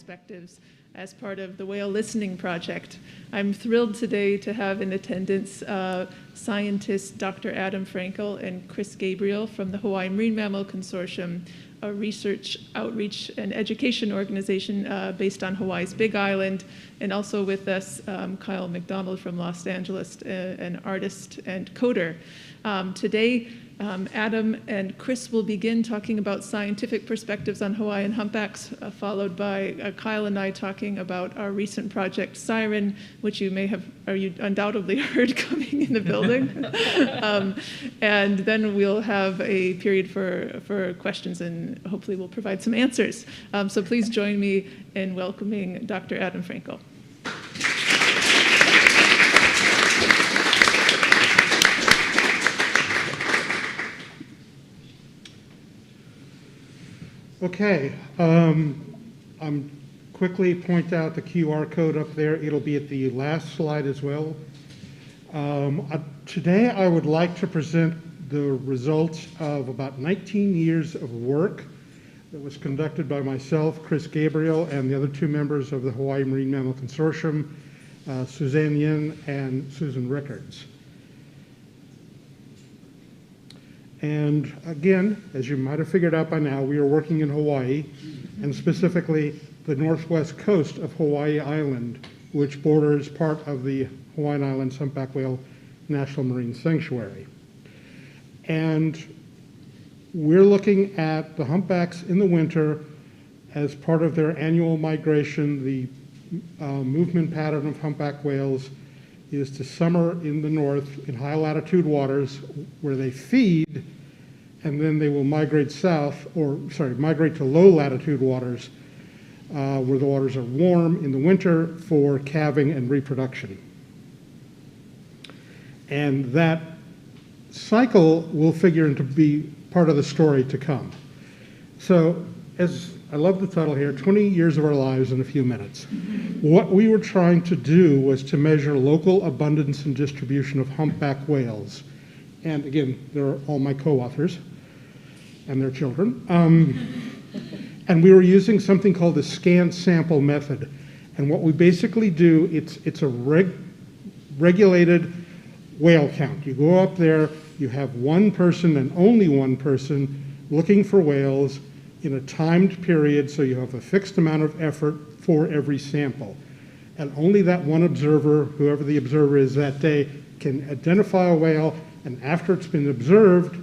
perspectives as part of the Whale Listening Project. I'm thrilled today to have in attendance scientists Dr. Adam Frankel and Chris Gabriel from the Hawaiian Marine Mammal Consortium, a research, outreach, and education organization based on Hawaii's Big Island, and also with us Kyle McDonald from Los Angeles, an artist and coder. Today, Adam and Chris will begin talking about scientific perspectives on Hawaiian humpbacks, followed by Kyle and I talking about our recent project Siren, which you may have, or you undoubtedly heard coming in the building. And then we'll have a period for questions, and hopefully we'll provide some answers. So please join me in welcoming Dr. Adam Frankel. Okay, I'm quickly point out the QR code up there. It'll be at the last slide as well. Today I would like to present the results of about 19 years of work that was conducted by myself, Chris Gabriel, and the other two members of the Hawaii Marine Mammal Consortium, Suzanne Yin and Susan Rickards. And again, as you might have figured out by now, we are working in Hawaii, and specifically the northwest coast of Hawaii Island, which borders part of the Hawaiian Islands Humpback Whale National Marine Sanctuary. And we're looking at the humpbacks in the winter as part of their annual migration. The movement pattern of humpback whales is to summer in the north in high latitude waters where they feed, and then they will migrate migrate to low latitude waters where the waters are warm in the winter for calving and reproduction. And that cycle will figure to be part of the story to come. So, as I love the title here, 20 years of our lives in a few minutes. What we were trying to do was to measure local abundance and distribution of humpback whales. And again, they're all my co-authors and their children. And we were using something called the scant sample method. And what we basically do, it's a regulated whale count. You go up there, you have one person and only one person looking for whales in a timed period, so you have a fixed amount of effort for every sample. And only that one observer, whoever the observer is that day, can identify a whale, and after it's been observed,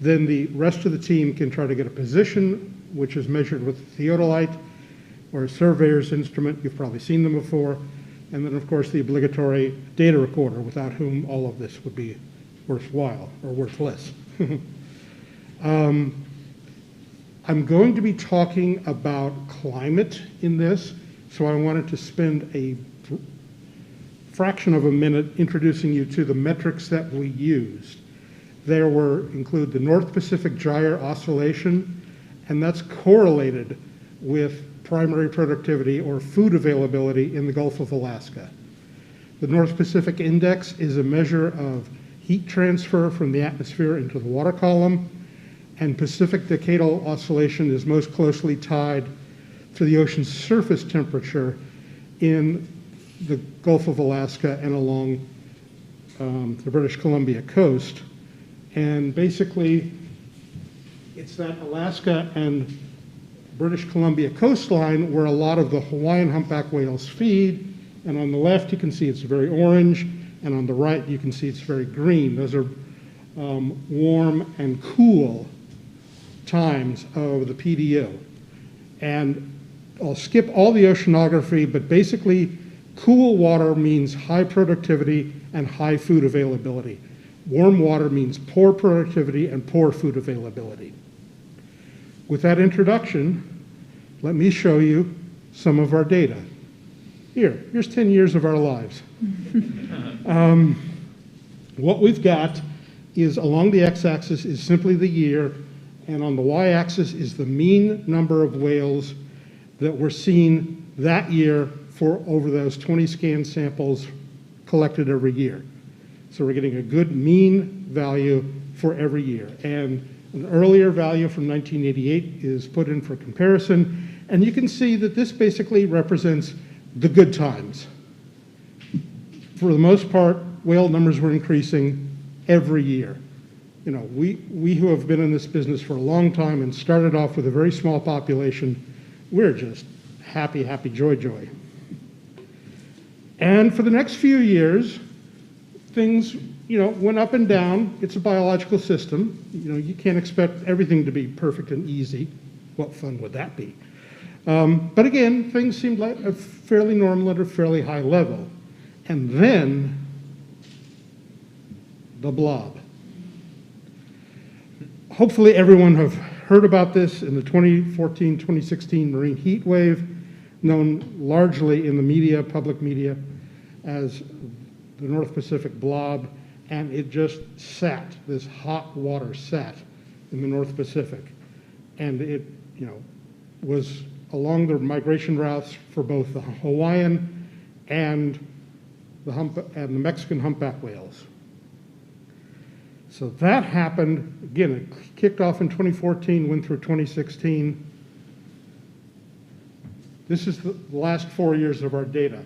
then the rest of the team can try to get a position, which is measured with a theodolite or a surveyor's instrument. You've probably seen them before. And then, of course, the obligatory data recorder, without whom all of this would be worthwhile or worthless. I'm going to be talking about climate in this, so I wanted to spend a fraction of a minute introducing you to the metrics that we used. There include the North Pacific Gyre Oscillation, and that's correlated with primary productivity or food availability in the Gulf of Alaska. The North Pacific Index is a measure of heat transfer from the atmosphere into the water column, and Pacific Decadal Oscillation is most closely tied to the ocean's surface temperature in the Gulf of Alaska and along the British Columbia coast. And basically, it's that Alaska and British Columbia coastline where a lot of the Hawaiian humpback whales feed. And on the left, you can see it's very orange, and on the right, you can see it's very green. Those are warm and cool times of the PDO. And I'll skip all the oceanography, but basically, cool water means high productivity and high food availability. Warm water means poor productivity and poor food availability. With that introduction, let me show you some of our data. Here's 10 years of our lives. What we've got is along the x-axis is simply the year, and on the y-axis is the mean number of whales that were seen that year for over those 20 scan samples collected every year. So we're getting a good mean value for every year. And an earlier value from 1988 is put in for comparison, And you can see that this basically represents the good times. For the most part, whale numbers were increasing every year. You know, we who have been in this business for a long time and started off with a very small population, we're just happy, happy, joy, joy. And for the next few years, things, you know, went up and down. It's a biological system. You know, you can't expect everything to be perfect and easy. What fun would that be? But again, things seemed like a fairly normal at a fairly high level. And then, the blob. Hopefully everyone have heard about this in the 2014-2016 marine heat wave, known largely in the media, public media, as the North Pacific blob, and it just sat, this hot water sat in the North Pacific. And it, you know, was along the migration routes for both the Hawaiian and the Mexican humpback whales. So that happened, again, it kicked off in 2014, went through 2016. This is the last 4 years of our data.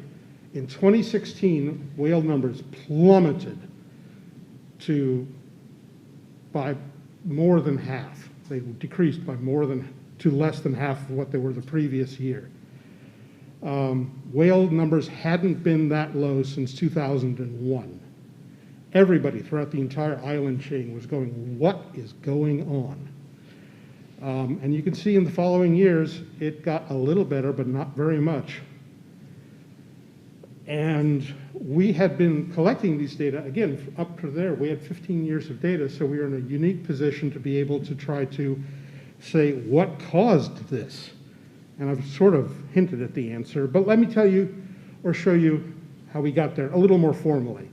In 2016, whale numbers plummeted by more than half. They decreased by to less than half of what they were the previous year. Whale numbers hadn't been that low since 2001. Everybody throughout the entire island chain was going, what is going on? And you can see in the following years, it got a little better, but not very much. And we had been collecting these data, again, up to there, we had 15 years of data, so we were in a unique position to be able to try to say what caused this. And I've sort of hinted at the answer, but let me tell you or show you how we got there a little more formally.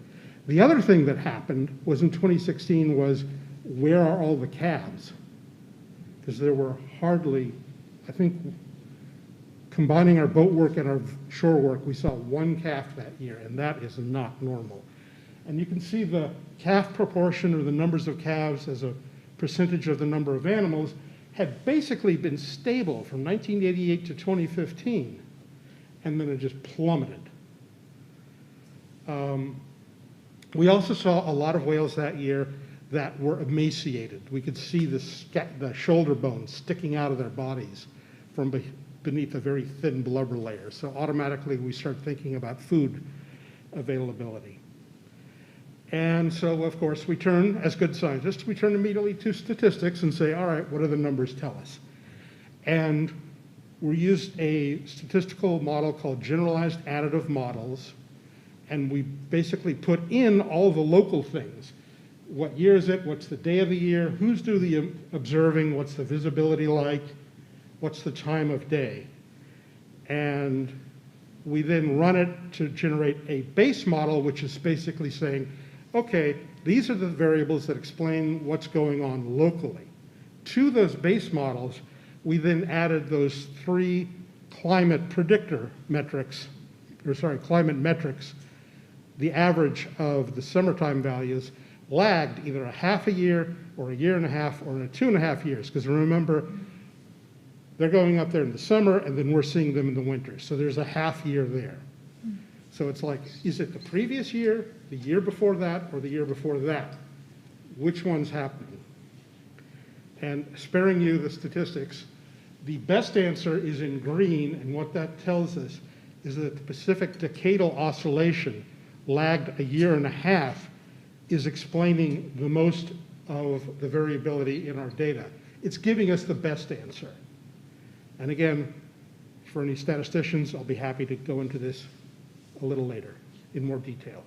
The other thing that happened was in 2016 was, where are all the calves? Because there were hardly, I think, combining our boat work and our shore work, we saw one calf that year, and that is not normal. And you can see the calf proportion, or the numbers of calves as a percentage of the number of animals, had basically been stable from 1988 to 2015, and then it just plummeted. We also saw a lot of whales that year that were emaciated. We could see the shoulder bones sticking out of their bodies from beneath a very thin blubber layer. So automatically we start thinking about food availability. And so, of course, we turn, as good scientists, we turn immediately to statistics and say, all right, what do the numbers tell us? And we used a statistical model called generalized additive models, and we basically put in all the local things. What year is it? What's the day of the year? Who's doing the observing? What's the visibility like? What's the time of day? And we then run it to generate a base model, which is basically saying, okay, these are the variables that explain what's going on locally. To those base models, we then added those three climate metrics. The average of the summertime values lagged either a half a year or a year and a half or 2.5 years, because remember, they're going up there in the summer and then we're seeing them in the winter. So there's a half year there. So it's like, is it the previous year, the year before that, or the year before that? Which one's happening? And sparing you the statistics, the best answer is in green, and what that tells us is that the Pacific decadal oscillation lagged a year and a half is explaining the most of the variability in our data. It's giving us the best answer. And again, for any statisticians, I'll be happy to go into this a little later in more detail.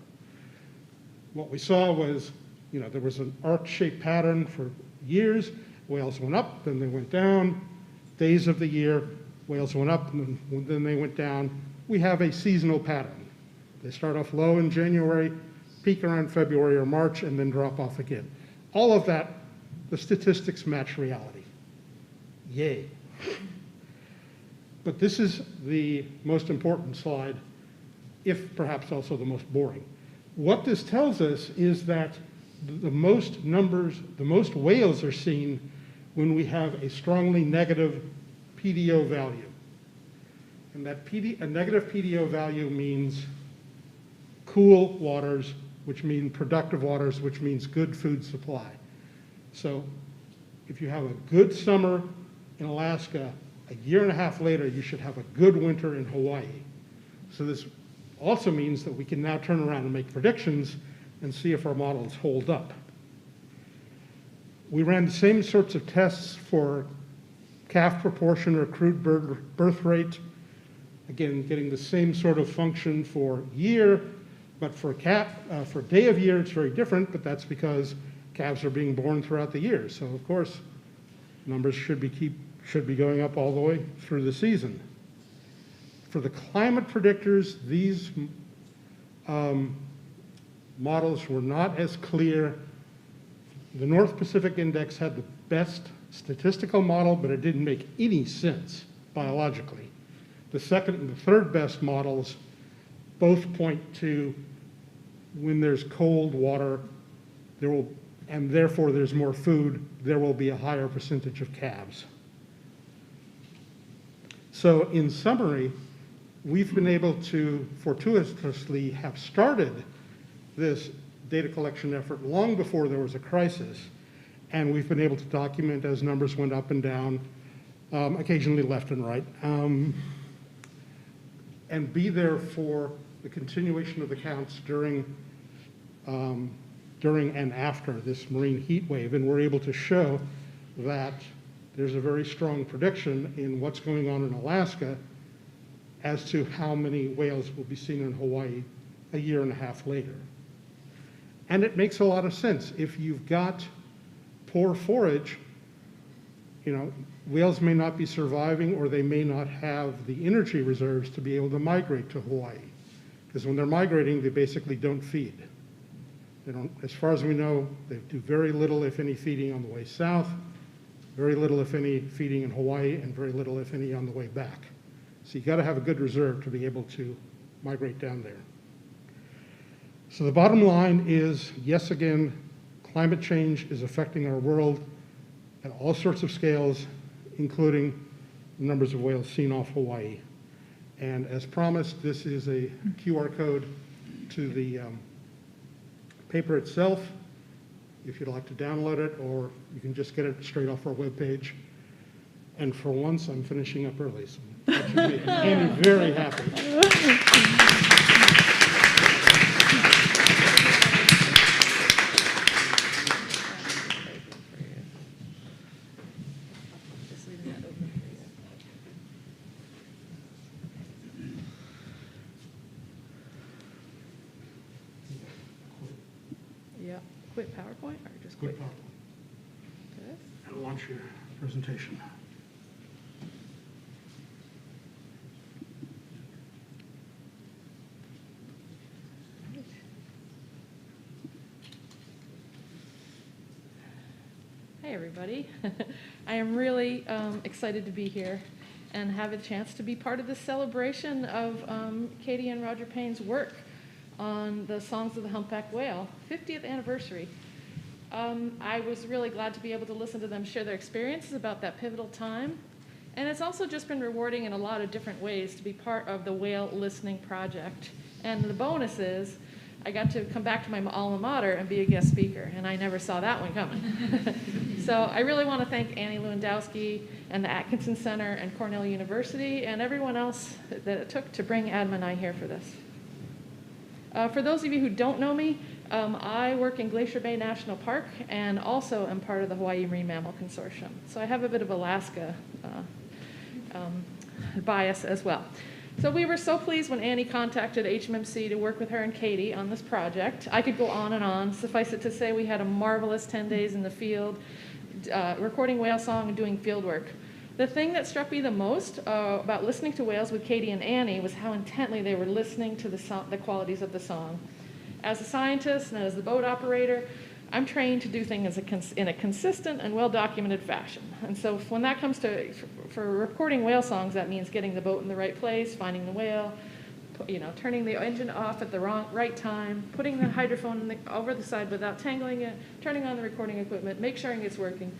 What we saw was, there was an arc-shaped pattern for years. Whales went up, then they went down. Days of the year, whales went up, and then they went down. We have a seasonal pattern. They start off low in January, peak around February or March, and then drop off again. All of that, the statistics match reality. Yay. But this is the most important slide, if perhaps also the most boring. What this tells us is that the most whales are seen when we have a strongly negative PDO value. And that a negative PDO value means cool waters, which mean productive waters, which means good food supply. So if you have a good summer in Alaska, a year and a half later, you should have a good winter in Hawaii. So this also means that we can now turn around and make predictions and see if our models hold up. We ran the same sorts of tests for calf proportion or crude birth rate. Again, getting the same sort of function for year, but for day of year, it's very different, but that's because calves are being born throughout the year. So of course, numbers should be going up all the way through the season. For the climate predictors, these models were not as clear. The North Pacific Index had the best statistical model, but it didn't make any sense biologically. The second and the third best models both point to when there's cold water, and therefore there's more food, there will be a higher percentage of calves. So in summary, we've been able to fortuitously have started this data collection effort long before there was a crisis, and we've been able to document as numbers went up and down, occasionally left and right, and be there for the continuation of the counts during and after this marine heat wave. And we're able to show that there's a very strong prediction in what's going on in Alaska as to how many whales will be seen in Hawaii a year and a half later. And it makes a lot of sense. If you've got poor forage, whales may not be surviving, or they may not have the energy reserves to be able to migrate to Hawaii. Because when they're migrating, they basically don't feed. They don't, as far as we know, they do very little, if any, feeding on the way south, very little, if any, feeding in Hawaii, and very little, if any, on the way back. So you got to have a good reserve to be able to migrate down there. So the bottom line is, yes, again, climate change is affecting our world at all sorts of scales, including the numbers of whales seen off Hawaii. And as promised, this is a QR code to the paper itself, if you'd like to download it, or you can just get it straight off our webpage. And for once, I'm finishing up early, so that should make Annie very happy. Quit PowerPoint or just Quit quit? PowerPoint. Okay. And launch your presentation. Hey everybody. I am really excited to be here and have a chance to be part of this celebration of Katie and Roger Payne's work on the Songs of the Humpback Whale, 50th anniversary. I was really glad to be able to listen to them share their experiences about that pivotal time. And it's also just been rewarding in a lot of different ways to be part of the Whale Listening Project. And the bonus is, I got to come back to my alma mater and be a guest speaker, and I never saw that one coming. So I really want to thank Annie Lewandowski and the Atkinson Center and Cornell University and everyone else that it took to bring Adam and I here for this. For those of you who don't know me, I work in Glacier Bay National Park and also am part of the Hawaii Marine Mammal Consortium. So I have a bit of Alaska bias as well. So we were so pleased when Annie contacted HMMC to work with her and Katie on this project. I could go on and on. Suffice it to say, we had a marvelous 10 days in the field, recording whale song and doing field work. The thing that struck me the most about listening to whales with Katie and Annie was how intently they were listening to the qualities of the song. As a scientist and as the boat operator, I'm trained to do things in a consistent and well-documented fashion. And so when that comes to, for recording whale songs, that means getting the boat in the right place, finding the whale, turning the engine off at the right time, putting the hydrophone over the side without tangling it, turning on the recording equipment, make sure it's working.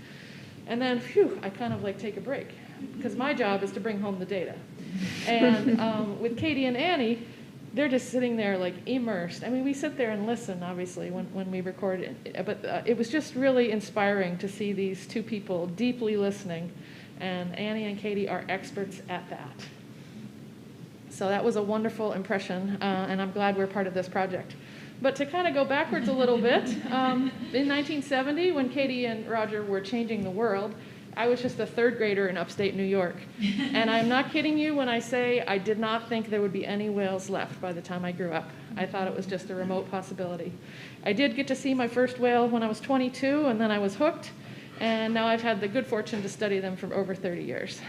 And then, I kind of take a break, because my job is to bring home the data. And with Katie and Annie, they're just sitting there like immersed. I mean, we sit there and listen, obviously, when we record it, but it was just really inspiring to see these two people deeply listening, and Annie and Katie are experts at that. So that was a wonderful impression, and I'm glad we're part of this project. But to kind of go backwards a little bit, in 1970, when Katie and Roger were changing the world, I was just a third grader in upstate New York. And I'm not kidding you when I say I did not think there would be any whales left by the time I grew up. I thought it was just a remote possibility. I did get to see my first whale when I was 22, and then I was hooked. And now I've had the good fortune to study them for over 30 years.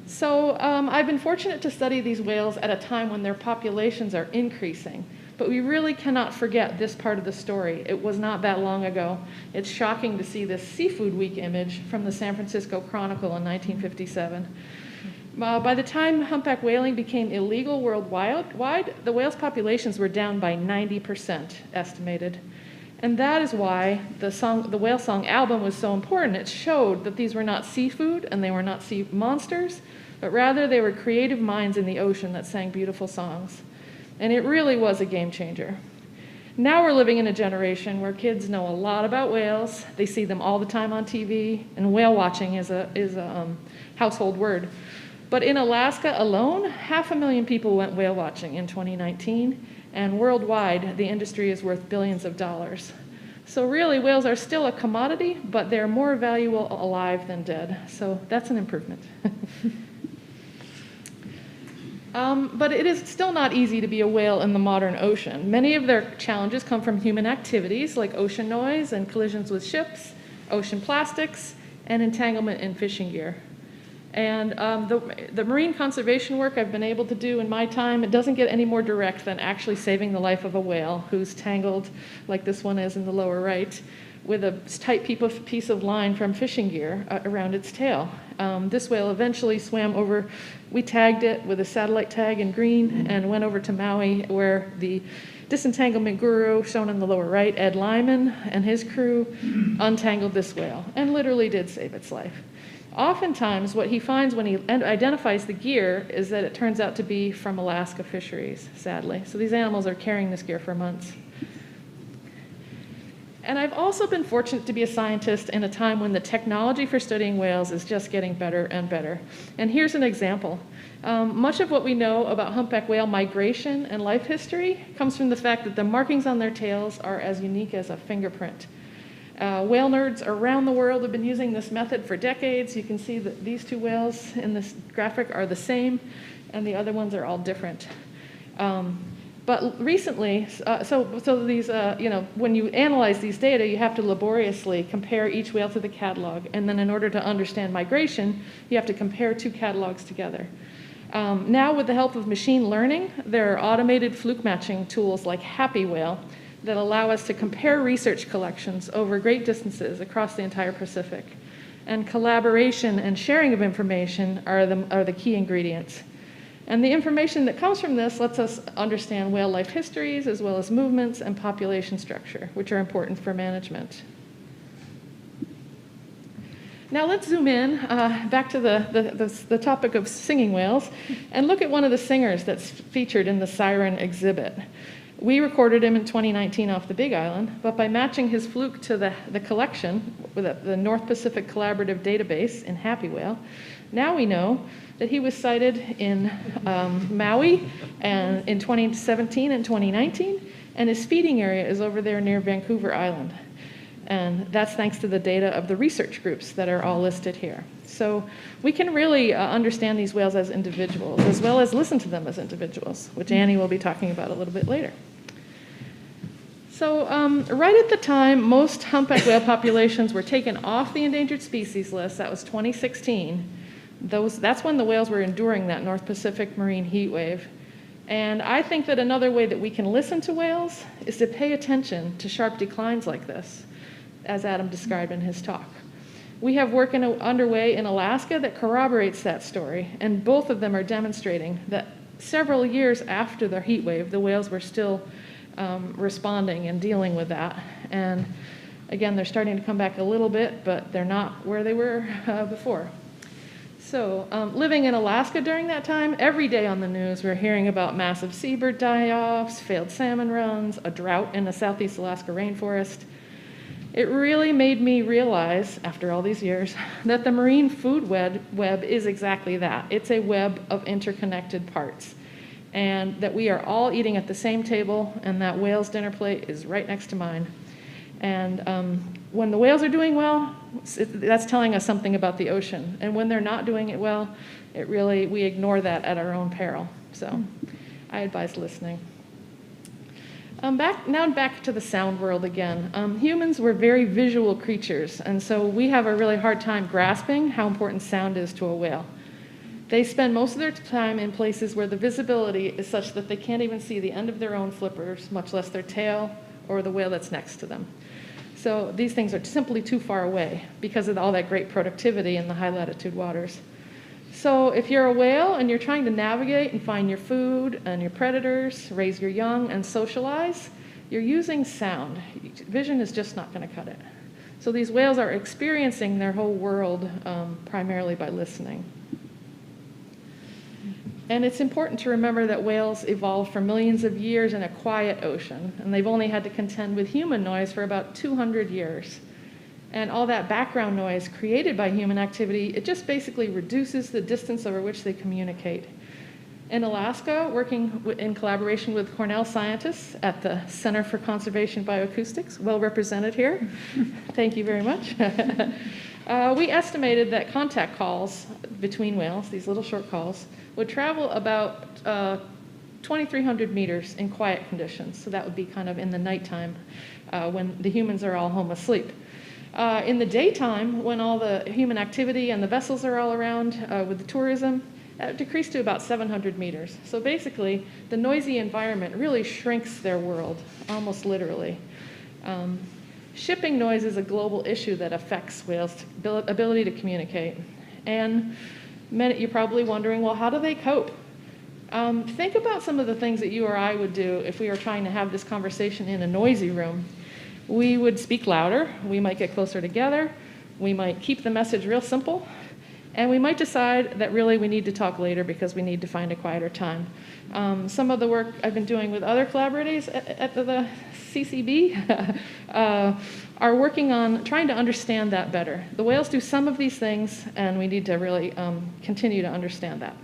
So I've been fortunate to study these whales at a time when their populations are increasing. But we really cannot forget this part of the story. It was not that long ago. It's shocking to see this Seafood Week image from the San Francisco Chronicle in 1957. By the time humpback whaling became illegal worldwide, the whales' populations were down by 90% estimated. And that is why the Whale Song album was so important. It showed that these were not seafood and they were not sea monsters, but rather they were creative minds in the ocean that sang beautiful songs. And it really was a game changer. Now we're living in a generation where kids know a lot about whales. They see them all the time on TV, and whale watching is a household word. But in Alaska alone, 500,000 people went whale watching in 2019, and worldwide, the industry is worth billions of dollars. So really, whales are still a commodity, but they're more valuable alive than dead. So that's an improvement. But it is still not easy to be a whale in the modern ocean. Many of their challenges come from human activities like ocean noise and collisions with ships, ocean plastics, and entanglement in fishing gear. And the marine conservation work I've been able to do in my time, it doesn't get any more direct than actually saving the life of a whale who's tangled, like this one is in the lower right, with a tight piece of line from fishing gear around its tail. This whale eventually swam over. We tagged it with a satellite tag in green and went over to Maui, where the disentanglement guru, shown in the lower right, Ed Lyman, and his crew untangled this whale and literally did save its life. Oftentimes, what he finds when he identifies the gear is that it turns out to be from Alaska fisheries, sadly. So these animals are carrying this gear for months. And I've also been fortunate to be a scientist in a time when the technology for studying whales is just getting better and better. And here's an example. Much of what we know about humpback whale migration and life history comes from the fact that the markings on their tails are as unique as a fingerprint. Whale nerds around the world have been using this method for decades. You can see that these two whales in this graphic are the same, and the other ones are all different. But recently, so these, when you analyze these data, you have to laboriously compare each whale to the catalog. And then in order to understand migration, you have to compare two catalogs together. Now, with the help of machine learning, there are automated fluke matching tools like Happy Whale that allow us to compare research collections over great distances across the entire Pacific. And collaboration and sharing of information are the key ingredients. And the information that comes from this lets us understand whale life histories, as well as movements and population structure, which are important for management. Now let's zoom in back to the topic of singing whales and look at one of the singers that's featured in the Siren exhibit. We recorded him in 2019 off the Big Island, but by matching his fluke to the collection with the North Pacific Collaborative Database in Happy Whale, now we know that he was sighted in Maui and in 2017 and 2019, and his feeding area is over there near Vancouver Island. And that's thanks to the data of the research groups that are all listed here. So we can really understand these whales as individuals, as well as listen to them as individuals, which Annie will be talking about a little bit later. So right at the time most humpback whale populations were taken off the endangered species list, that was 2016, that's when the whales were enduring that North Pacific marine heat wave. And I think that another way that we can listen to whales is to pay attention to sharp declines like this, as Adam described in his talk. We have work underway in Alaska that corroborates that story, and both of them are demonstrating that several years after the heat wave, the whales were still responding and dealing with that. And again, they're starting to come back a little bit, but they're not where they were before. So, living in Alaska during that time, every day on the news, we're hearing about massive seabird die-offs, failed salmon runs, a drought in the Southeast Alaska rainforest. It really made me realize, after all these years, that the marine food web is exactly that. It's a web of interconnected parts, and that we are all eating at the same table, and that whale's dinner plate is right next to mine. And when the whales are doing well, that's telling us something about the ocean. And when they're not doing it well, we ignore that at our own peril. So I advise listening. Back to the sound world again. Humans were very visual creatures, and so we have a really hard time grasping how important sound is to a whale. They spend most of their time in places where the visibility is such that they can't even see the end of their own flippers, much less their tail or the whale that's next to them. So these things are simply too far away because of all that great productivity in the high latitude waters. So if you're a whale and you're trying to navigate and find your food and your predators, raise your young and socialize, you're using sound. Vision is just not going to cut it. So these whales are experiencing their whole world primarily by listening. And it's important to remember that whales evolved for millions of years in a quiet ocean, and they've only had to contend with human noise for about 200 years. And all that background noise created by human activity, it just basically reduces the distance over which they communicate. In Alaska, working in collaboration with Cornell scientists at the Center for Conservation Bioacoustics, well represented here, thank you very much. We estimated that contact calls between whales, these little short calls, would travel about 2,300 meters in quiet conditions. So that would be kind of in the nighttime when the humans are all home asleep. In the daytime, when all the human activity and the vessels are all around with the tourism, it decreased to about 700 meters. So basically, the noisy environment really shrinks their world, almost literally. Shipping noise is a global issue that affects whales' ability to communicate. And you're probably wondering, well, how do they cope? Think about some of the things that you or I would do if we were trying to have this conversation in a noisy room. We would speak louder, we might get closer together, we might keep the message real simple, and we might decide that really we need to talk later because we need to find a quieter time. Some of the work I've been doing with other collaborators at the CCB are working on trying to understand that better. The whales do some of these things, and we need to really continue to understand that.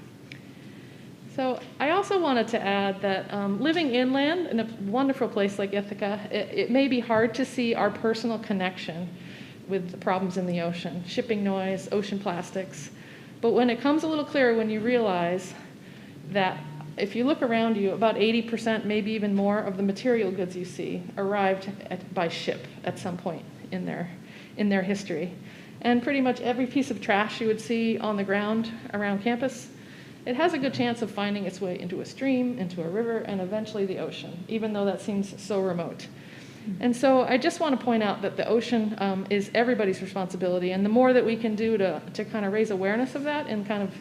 So I also wanted to add that living inland in a wonderful place like Ithaca, it may be hard to see our personal connection with the problems in the ocean, shipping noise, ocean plastics. But when it comes a little clearer when you realize that if you look around you, about 80%, maybe even more, of the material goods you see arrived by ship at some point in their history. And pretty much every piece of trash you would see on the ground around campus, it has a good chance of finding its way into a stream, into a river, and eventually the ocean, even though that seems so remote. And so I just want to point out that the ocean is everybody's responsibility, and the more that we can do to kind of raise awareness of that in kind of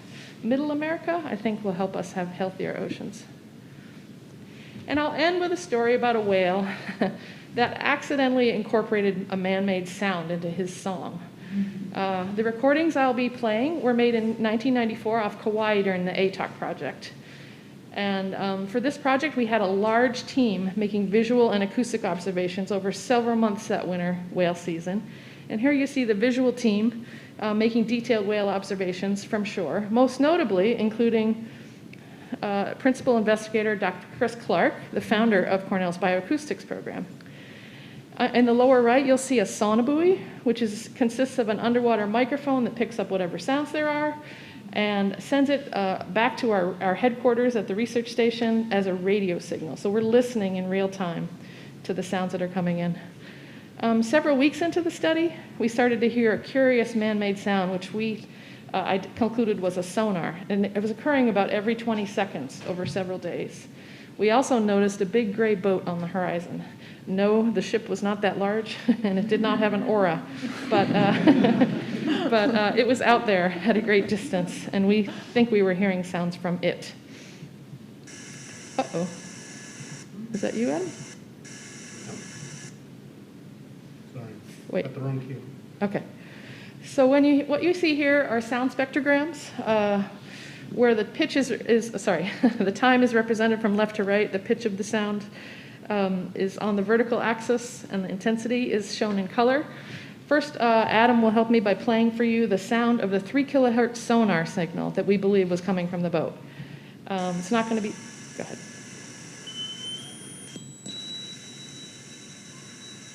middle America, I think will help us have healthier oceans. And I'll end with a story about a whale that accidentally incorporated a man-made sound into his song. The recordings I'll be playing were made in 1994 off Kauai during the ATOC project. And for this project, we had a large team making visual and acoustic observations over several months that winter whale season. And here you see the visual team making detailed whale observations from shore, most notably including principal investigator Dr. Chris Clark, the founder of Cornell's bioacoustics program. In the lower right, you'll see a sonobuoy, which consists of an underwater microphone that picks up whatever sounds there are and sends it back to our headquarters at the research station as a radio signal. So we're listening in real time to the sounds that are coming in. Several weeks into the study, we started to hear a curious man-made sound, which I concluded was a sonar, and it was occurring about every 20 seconds over several days. We also noticed a big gray boat on the horizon. No, the ship was not that large, and it did not have an aura, but it was out there at a great distance, and we think we were hearing sounds from it. Uh-oh. Is that you, Adam? Sorry. Wait. Got the wrong cue. Okay. So what you see here are sound spectrograms, where the pitch the time is represented from left to right. The pitch of the sound is on the vertical axis, and the intensity is shown in color. First, Adam will help me by playing for you the sound of the 3 kilohertz sonar signal that we believe was coming from the boat. It's not going to be... Go ahead.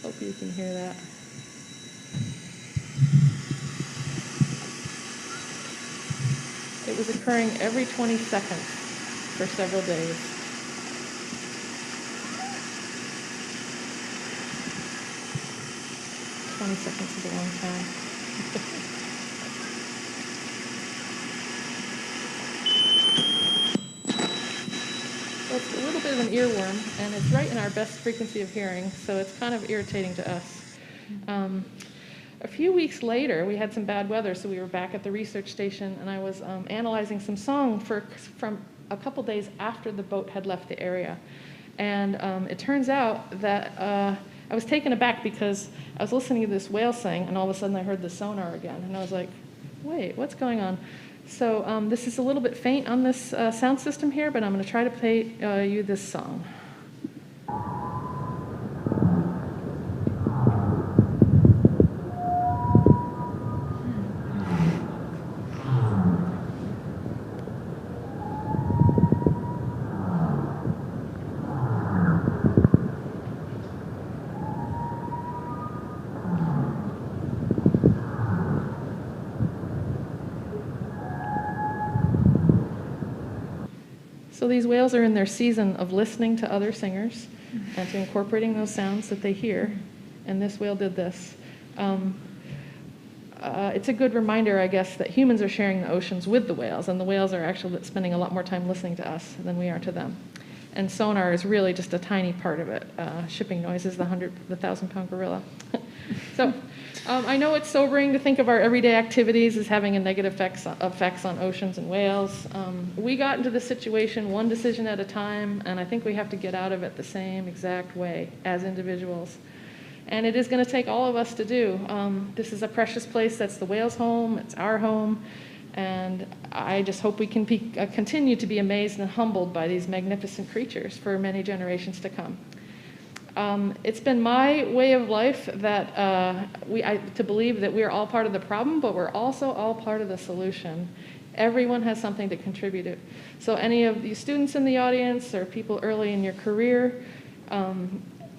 Hope you can hear that. It was occurring every 20 seconds for several days. "20 seconds is a long time." Well, it's a little bit of an earworm, and it's right in our best frequency of hearing, so it's kind of irritating to us. A few weeks later, we had some bad weather, so we were back at the research station, and I was analyzing some song from a couple days after the boat had left the area. And it turns out that I was taken aback because I was listening to this whale sing, and all of a sudden I heard the sonar again, and I was like, wait, what's going on? So this is a little bit faint on this sound system here, but I'm going to try to play you this song. So these whales are in their season of listening to other singers and to incorporating those sounds that they hear, and this whale did this. It's a good reminder, I guess, that humans are sharing the oceans with the whales, and the whales are actually spending a lot more time listening to us than we are to them. And sonar is really just a tiny part of it. Shipping noise is the 1,000-pound gorilla. So I know it's sobering to think of our everyday activities as having a negative effects on oceans and whales. We got into this situation one decision at a time, and I think we have to get out of it the same exact way as individuals. And it is going to take all of us to do. This is a precious place that's the whale's home, it's our home, and I just hope we can continue to be amazed and humbled by these magnificent creatures for many generations to come. It's been my way of life that to believe that we're all part of the problem, but we're also all part of the solution. Everyone has something to contribute. So any of you students in the audience or people early in your career,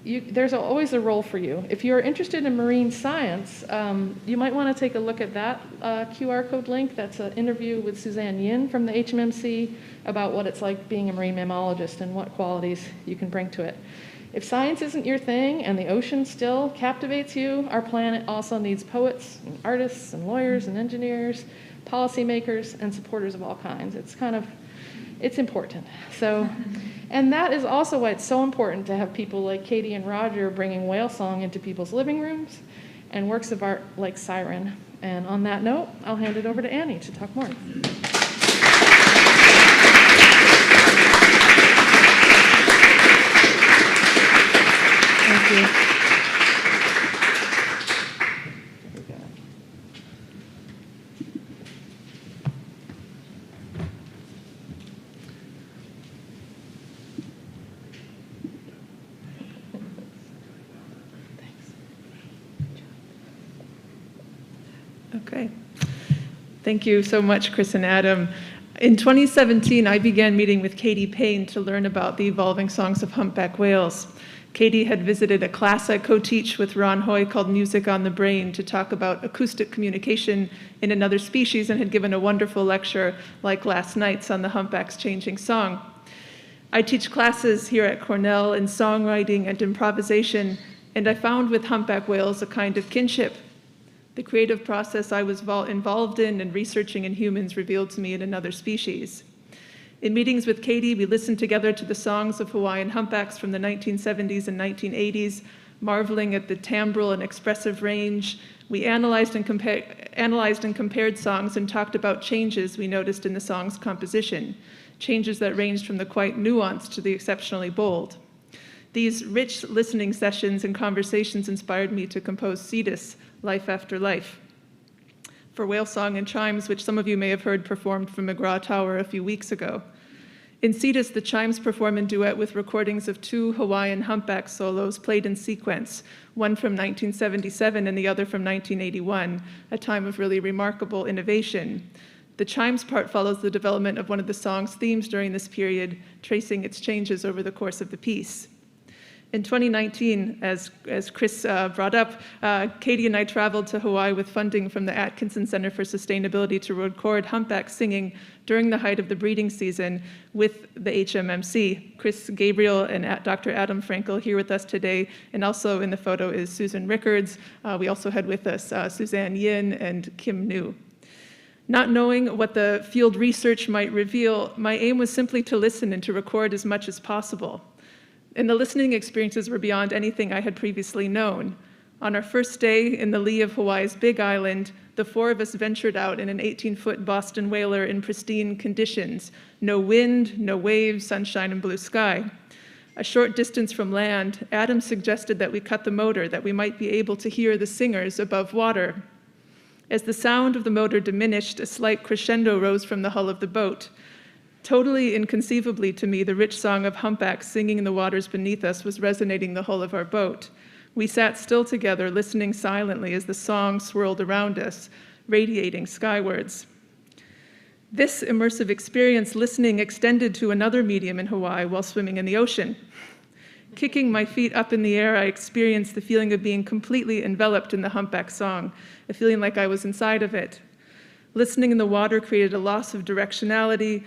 there's always a role for you. If you're interested in marine science, you might want to take a look at that QR code link. That's an interview with Suzanne Yin from the HMMC about what it's like being a marine mammologist and what qualities you can bring to it. If science isn't your thing and the ocean still captivates you, our planet also needs poets and artists and lawyers and engineers, policymakers and supporters of all kinds. It's important. So, and that is also why it's so important to have people like Katie and Roger bringing whale song into people's living rooms and works of art like Siren. And on that note, I'll hand it over to Annie to talk more. Thank you. Okay. Thank you so much, Chris and Adam. In 2017, I began meeting with Katie Payne to learn about the evolving songs of humpback whales. Katie had visited a class I co-teach with Ron Hoy called Music on the Brain to talk about acoustic communication in another species and had given a wonderful lecture like last night's on the humpback's changing song. I teach classes here at Cornell in songwriting and improvisation, and I found with humpback whales a kind of kinship. The creative process I was involved in and researching in humans revealed to me in another species. In meetings with Katie, we listened together to the songs of Hawaiian humpbacks from the 1970s and 1980s, marveling at the timbral and expressive range. We analyzed and compared songs and talked about changes we noticed in the song's composition, changes that ranged from the quite nuanced to the exceptionally bold. These rich listening sessions and conversations inspired me to compose Cetus, Life After Life. for whale song and chimes, which some of you may have heard performed from McGraw Tower a few weeks ago. In Cetus, the chimes perform in duet with recordings of 2 Hawaiian humpback solos played in sequence, one from 1977 and the other from 1981, a time of really remarkable innovation. The chimes part follows the development of one of the song's themes during this period, tracing its changes over the course of the piece. In 2019, as Chris brought up, Katie and I traveled to Hawaii with funding from the Atkinson Center for Sustainability to record humpback singing during the height of the breeding season with the HMMC. Chris Gabriel and Dr. Adam Frankel here with us today, and also in the photo is Susan Rickards. We also had with us Suzanne Yin and Kim New. Not knowing what the field research might reveal, my aim was simply to listen and to record as much as possible. And the listening experiences were beyond anything I had previously known. On our first day in the lee of Hawaii's Big Island, the 4 of us ventured out in an 18-foot Boston whaler in pristine conditions. No wind, no waves, sunshine and blue sky. A short distance from land, Adam suggested that we cut the motor, that we might be able to hear the singers above water. As the sound of the motor diminished, a slight crescendo rose from the hull of the boat. Totally inconceivably to me, the rich song of humpbacks singing in the waters beneath us was resonating the hull of our boat. We sat still together, listening silently as the song swirled around us, radiating skywards. This immersive experience listening extended to another medium in Hawaii while swimming in the ocean. Kicking my feet up in the air, I experienced the feeling of being completely enveloped in the humpback song, a feeling like I was inside of it. Listening in the water created a loss of directionality,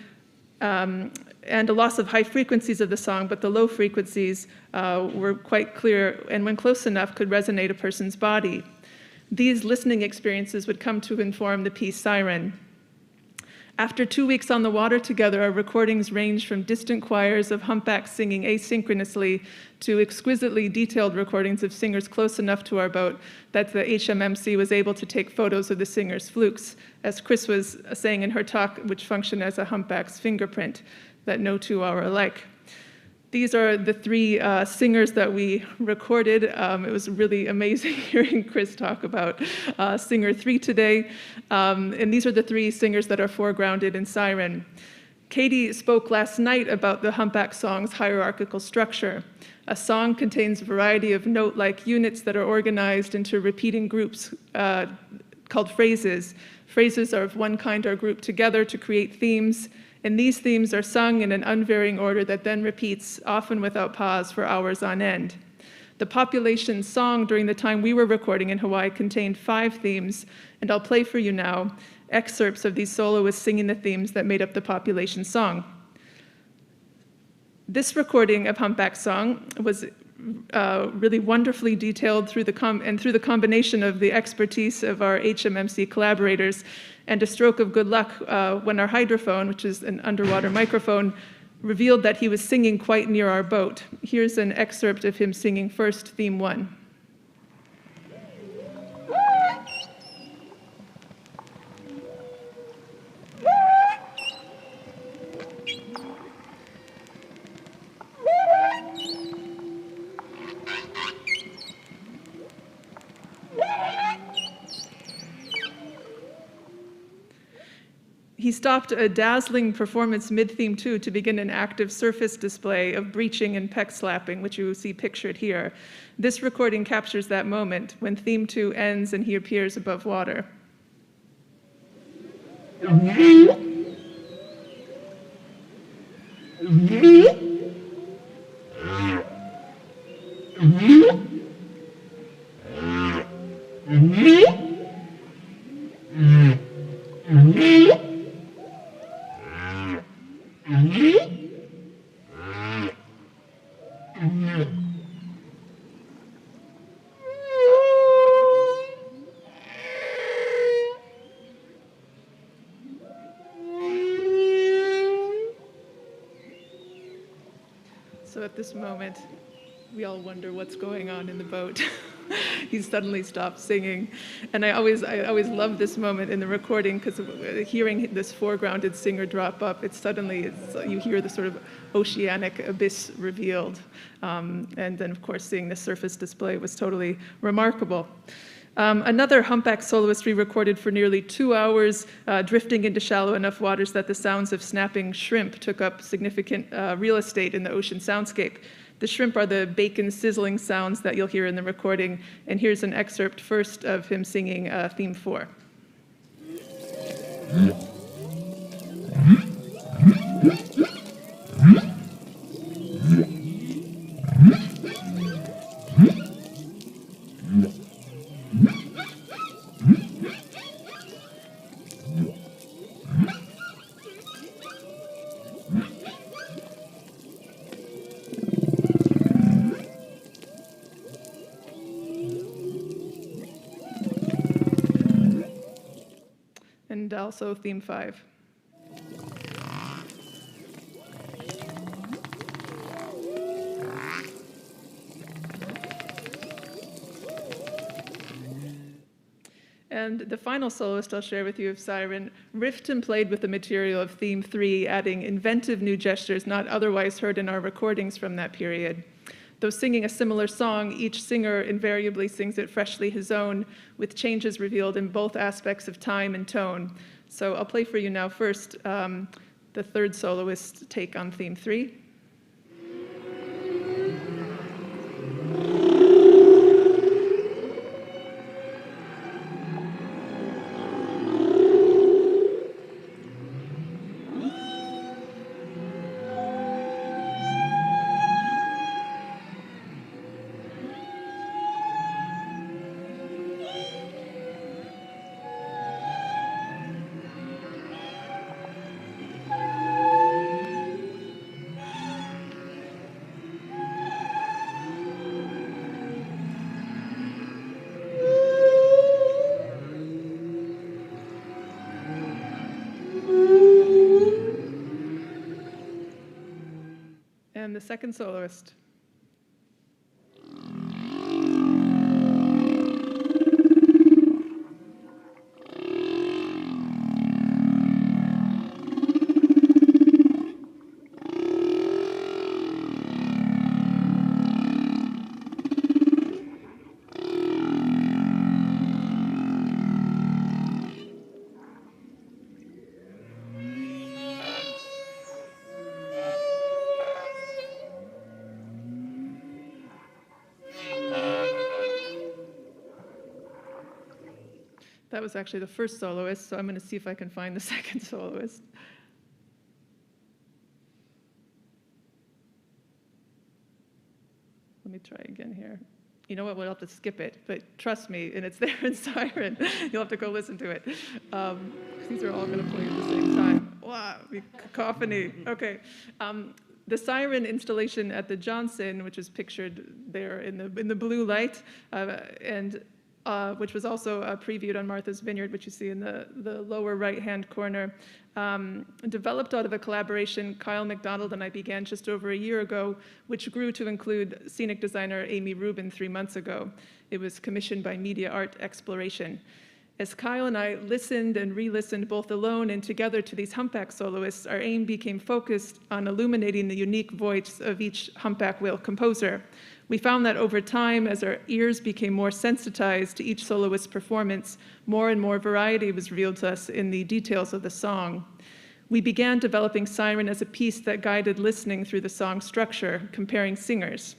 and a loss of high frequencies of the song, but the low frequencies were quite clear, and when close enough, could resonate a person's body. These listening experiences would come to inform the piece Siren. After 2 weeks on the water together, our recordings ranged from distant choirs of humpbacks singing asynchronously to exquisitely detailed recordings of singers close enough to our boat that the HMMC was able to take photos of the singers' flukes, as Chris was saying in her talk, which function as a humpback's fingerprint, that no 2 are alike. These are the 3 singers that we recorded. It was really amazing hearing Chris talk about singer 3 today. And these are the 3 singers that are foregrounded in Siren. Katie spoke last night about the humpback song's hierarchical structure. A song contains a variety of note-like units that are organized into repeating groups called phrases. Phrases of one kind are grouped together to create themes, and these themes are sung in an unvarying order that then repeats, often without pause, for hours on end. The population song during the time we were recording in Hawaii contained 5 themes, and I'll play for you now excerpts of these soloists singing the themes that made up the population song. This recording of Humpback Song was really wonderfully detailed through the combination of the expertise of our HMMC collaborators and a stroke of good luck when our hydrophone, which is an underwater microphone, revealed that he was singing quite near our boat. Here's an excerpt of him singing first theme 1. He stopped a dazzling performance mid-theme 2 to begin an active surface display of breaching and peck slapping, which you see pictured here. This recording captures that moment when theme 2 ends and he appears above water. So at this moment, we all wonder what's going on in the boat. He suddenly stopped singing. And I always love this moment in the recording because hearing this foregrounded singer drop up, you hear the sort of oceanic abyss revealed. And then, of course, seeing the surface display was totally remarkable. Another humpback soloist re-recorded for nearly 2 hours, drifting into shallow enough waters that the sounds of snapping shrimp took up significant real estate in the ocean soundscape. The shrimp are the bacon sizzling sounds that you'll hear in the recording, and here's an excerpt first of him singing theme 4. And also theme 5. And the final soloist I'll share with you of Siren riffed and played with the material of theme 3, adding inventive new gestures not otherwise heard in our recordings from that period. Though singing a similar song, each singer invariably sings it freshly his own, with changes revealed in both aspects of time and tone. So I'll play for you now first the third soloist take on theme 3. And the second soloist. That was actually the first soloist, so I'm going to see if I can find the second soloist. Let me try again here. You know what, we'll have to skip it, but trust me, and it's there in Siren. You'll have to go listen to it. These are all going to play at the same time. Wow, cacophony. Okay. The Siren installation at the Johnson, which is pictured there in the blue light, which was also previewed on Martha's Vineyard, which you see in the lower right-hand corner, developed out of a collaboration Kyle McDonald and I began just over a year ago, which grew to include scenic designer Amy Rubin 3 months ago. It was commissioned by Media Art Exploration. As Kyle and I listened and re-listened both alone and together to these humpback soloists, our aim became focused on illuminating the unique voice of each humpback whale composer. We found that over time, as our ears became more sensitized to each soloist's performance, more and more variety was revealed to us in the details of the song. We began developing Siren as a piece that guided listening through the song structure, comparing singers.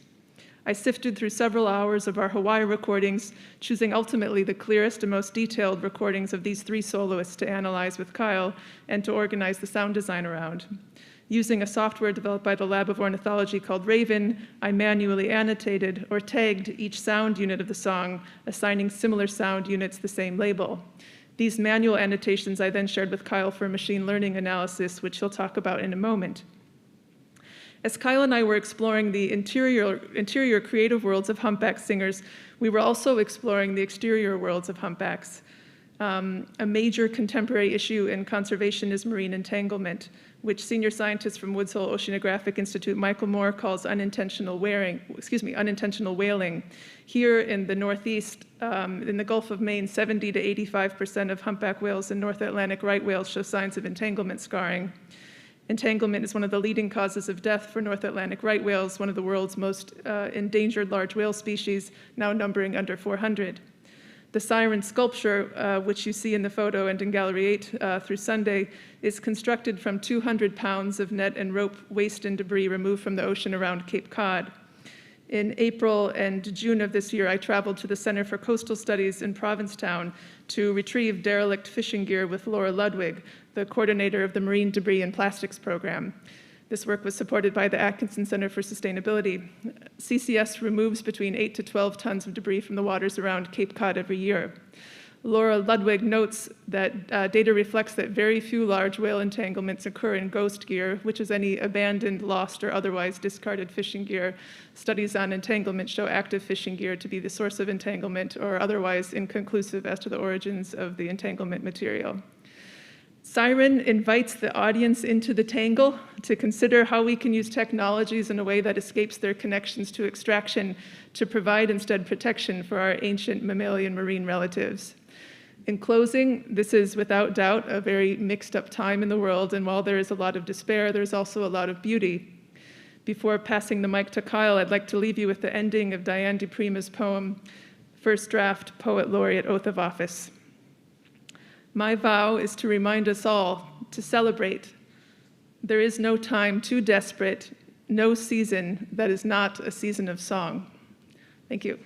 I sifted through several hours of our Hawaii recordings, choosing ultimately the clearest and most detailed recordings of these 3 soloists to analyze with Kyle and to organize the sound design around. Using a software developed by the Lab of Ornithology called Raven, I manually annotated or tagged each sound unit of the song, assigning similar sound units the same label. These manual annotations I then shared with Kyle for machine learning analysis, which he'll talk about in a moment. As Kyle and I were exploring the interior creative worlds of humpback singers, we were also exploring the exterior worlds of humpbacks. A major contemporary issue in conservation is marine entanglement, which senior scientist from Woods Hole Oceanographic Institute, Michael Moore, calls unintentional whaling. Here in the Northeast, in the Gulf of Maine, 70 to 85% of humpback whales and North Atlantic right whales show signs of entanglement scarring. Entanglement is one of the leading causes of death for North Atlantic right whales, one of the world's most endangered large whale species, now numbering under 400. The Siren Sculpture, which you see in the photo and in Gallery 8 through Sunday, is constructed from 200 pounds of net and rope waste and debris removed from the ocean around Cape Cod. In April and June of this year, I traveled to the Center for Coastal Studies in Provincetown to retrieve derelict fishing gear with Laura Ludwig, the coordinator of the Marine Debris and Plastics Program. This work was supported by the Atkinson Center for Sustainability. CCS removes between 8 to 12 tons of debris from the waters around Cape Cod every year. Laura Ludwig notes that data reflects that very few large whale entanglements occur in ghost gear, which is any abandoned, lost, or otherwise discarded fishing gear. Studies on entanglement show active fishing gear to be the source of entanglement or otherwise inconclusive as to the origins of the entanglement material. Siren invites the audience into the tangle to consider how we can use technologies in a way that escapes their connections to extraction to provide instead protection for our ancient mammalian marine relatives. In closing, this is without doubt a very mixed up time in the world, and while there is a lot of despair, there's also a lot of beauty. Before passing the mic to Kyle, I'd like to leave you with the ending of Diane di Prima's poem, First Draft Poet Laureate Oath of Office. My vow is to remind us all to celebrate. There is no time too desperate, no season that is not a season of song. Thank you.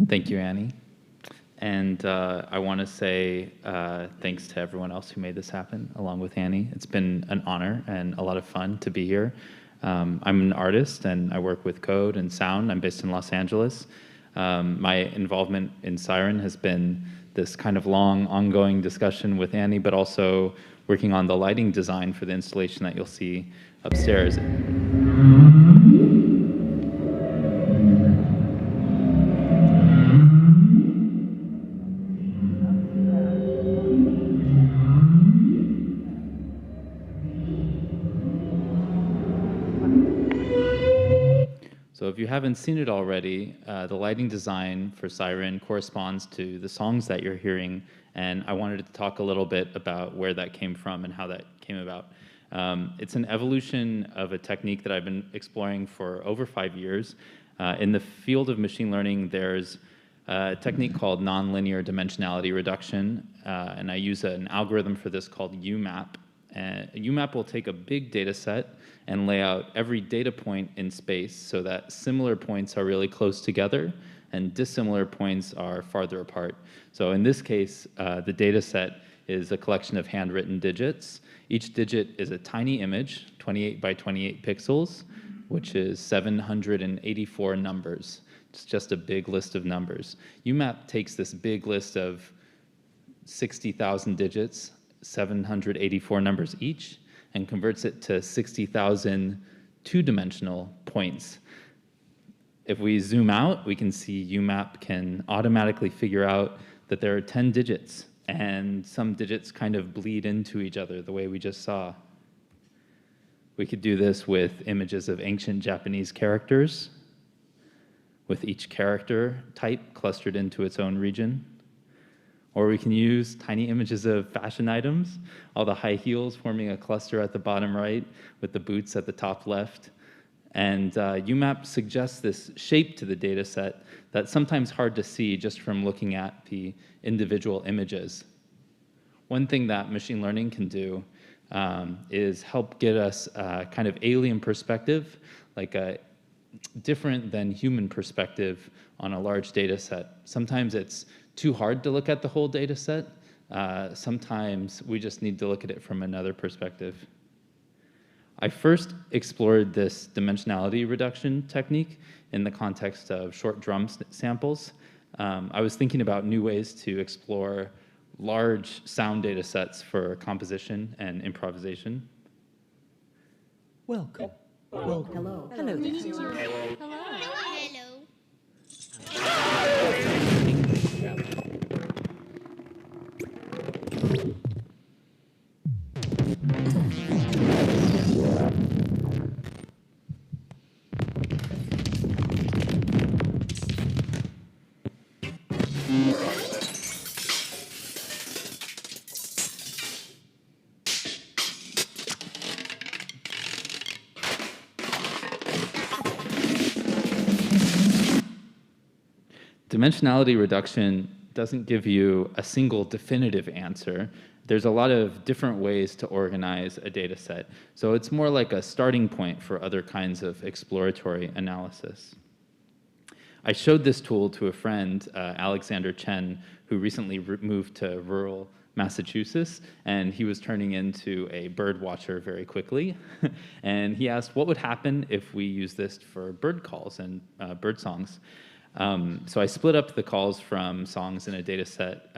Thank you, Annie. And I want to say thanks to everyone else who made this happen, along with Annie. It's been an honor and a lot of fun to be here. I'm an artist, and I work with code and sound. I'm based in Los Angeles. My involvement in Siren has been this kind of long, ongoing discussion with Annie, but also working on the lighting design for the installation that you'll see upstairs. So if you haven't seen it already, the lighting design for Siren corresponds to the songs that you're hearing, and I wanted to talk a little bit about where that came from and how that came about. It's an evolution of a technique that I've been exploring for over 5 years. In the field of machine learning, there's a technique called nonlinear dimensionality reduction, and I use an algorithm for this called UMAP. UMAP will take a big data set and lay out every data point in space so that similar points are really close together and dissimilar points are farther apart. So in this case, the data set is a collection of handwritten digits. Each digit is a tiny image, 28 by 28 pixels, which is 784 numbers. It's just a big list of numbers. UMAP takes this big list of 60,000 digits, 784 numbers each, and converts it to 60,000 two-dimensional points. If we zoom out, we can see UMAP can automatically figure out that there are 10 digits, and some digits kind of bleed into each other the way we just saw. We could do this with images of ancient Japanese characters, with each character type clustered into its own region. Or we can use tiny images of fashion items, all the high heels forming a cluster at the bottom right with the boots at the top left. And UMAP suggests this shape to the data set that's sometimes hard to see just from looking at the individual images. One thing that machine learning can do is help get us a kind of alien perspective, like a different than human perspective on a large data set. Sometimes it's too hard to look at the whole data set. Sometimes we just need to look at it from another perspective. I first explored this dimensionality reduction technique in the context of short drum samples. I was thinking about new ways to explore large sound data sets for composition and improvisation. Welcome. Well, hello. Hello there. Hello. Dimensionality reduction doesn't give you a single definitive answer. There's a lot of different ways to organize a data set. So it's more like a starting point for other kinds of exploratory analysis. I showed this tool to a friend, Alexander Chen, who recently moved to rural Massachusetts, and he was turning into a bird watcher very quickly. And he asked what would happen if we use this for bird calls and bird songs. So I split up the calls from songs in a data set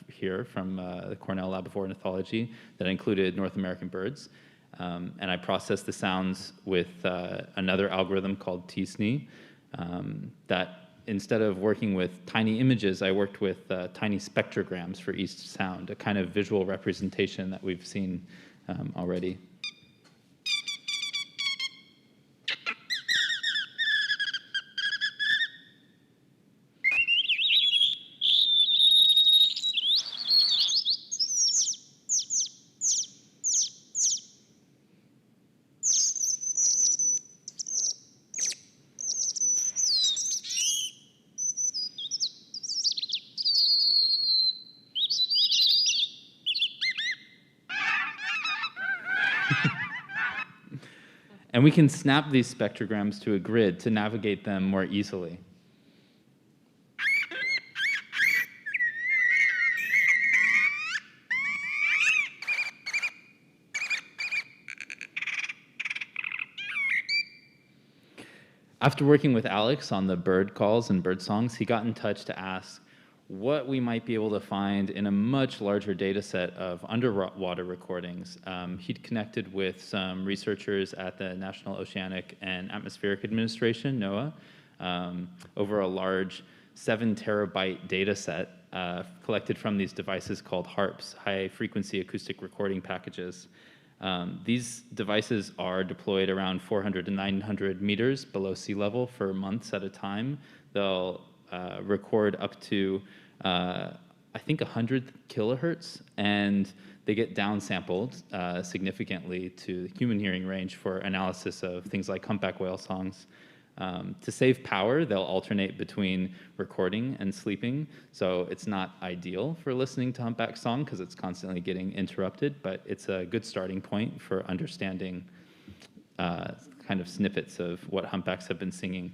here from the Cornell Lab of Ornithology that included North American birds. And I processed the sounds with another algorithm called TSNE that instead of working with tiny images, I worked with tiny spectrograms for each sound, a kind of visual representation that we've seen already. And we can snap these spectrograms to a grid to navigate them more easily. After working with Alex on the bird calls and bird songs, he got in touch to ask what we might be able to find in a much larger data set of underwater recordings. He'd connected with some researchers at the National Oceanic and Atmospheric Administration, NOAA, over a large 7 terabyte data set collected from these devices called HARPs, high frequency acoustic recording packages. These devices are deployed around 400 to 900 meters below sea level for months at a time. They'll record up to, I think, 100 kilohertz, and they get downsampled significantly to the human hearing range for analysis of things like humpback whale songs. To save power, they'll alternate between recording and sleeping, so it's not ideal for listening to humpback song because it's constantly getting interrupted, but it's a good starting point for understanding kind of snippets of what humpbacks have been singing.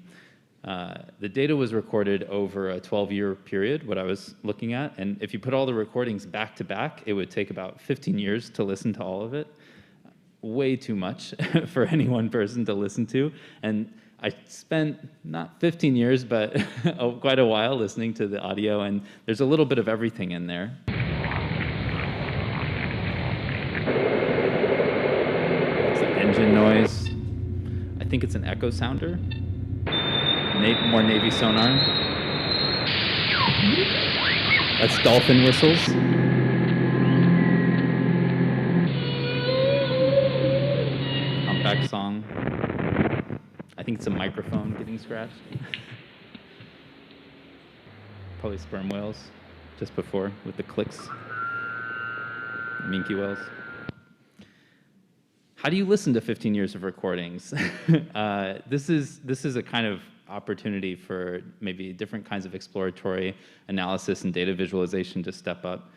The data was recorded over a 12-year period, what I was looking at, and if you put all the recordings back to back, it would take about 15 years to listen to all of it. Way too much for any one person to listen to, and I spent not 15 years, but quite a while listening to the audio, and there's a little bit of everything in there. It's an engine noise. I think it's an echo sounder. More Navy sonar. That's dolphin whistles. Humpback song. I think it's a microphone getting scratched. Probably sperm whales just before with the clicks. Minke whales. How do you listen to 15 years of recordings? This is a kind of opportunity for maybe different kinds of exploratory analysis and data visualization to step up.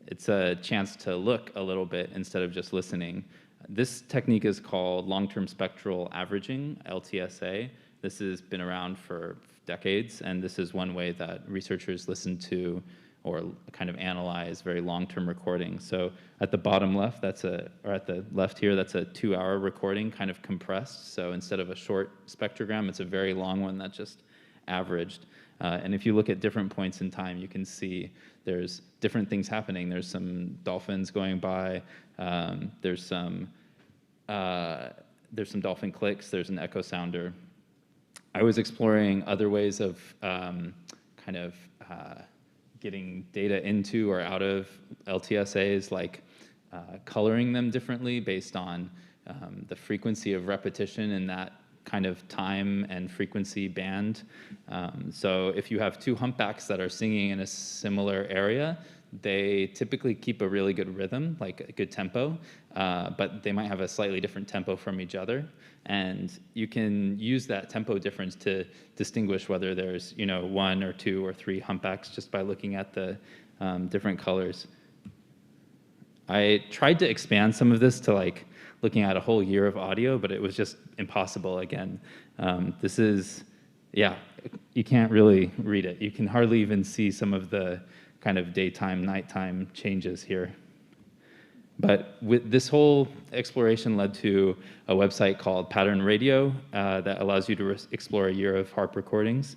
It's a chance to look a little bit instead of just listening. This technique is called long-term spectral averaging, LTSA. This has been around for decades, and this is one way that researchers listen to or kind of analyze very long-term recordings. So at the bottom left, or at the left here, that's a 2-hour recording, kind of compressed. So instead of a short spectrogram, it's a very long one that's just averaged. And if you look at different points in time, you can see there's different things happening. There's some dolphins going by. There's some dolphin clicks. There's an echo sounder. I was exploring other ways of getting data into or out of LTSAs, like coloring them differently based on the frequency of repetition in that kind of time and frequency band. So if you have 2 humpbacks that are singing in a similar area, they typically keep a really good rhythm, like a good tempo, but they might have a slightly different tempo from each other. And you can use that tempo difference to distinguish whether there's, you know, 1 or 2 or 3 humpbacks just by looking at the different colors. I tried to expand some of this to like looking at a whole year of audio, but it was just impossible again. This is, yeah, you can't really read it. You can hardly even see some of the kind of daytime, nighttime changes here. But with this whole exploration led to a website called Pattern Radio that allows you to explore a year of harp recordings.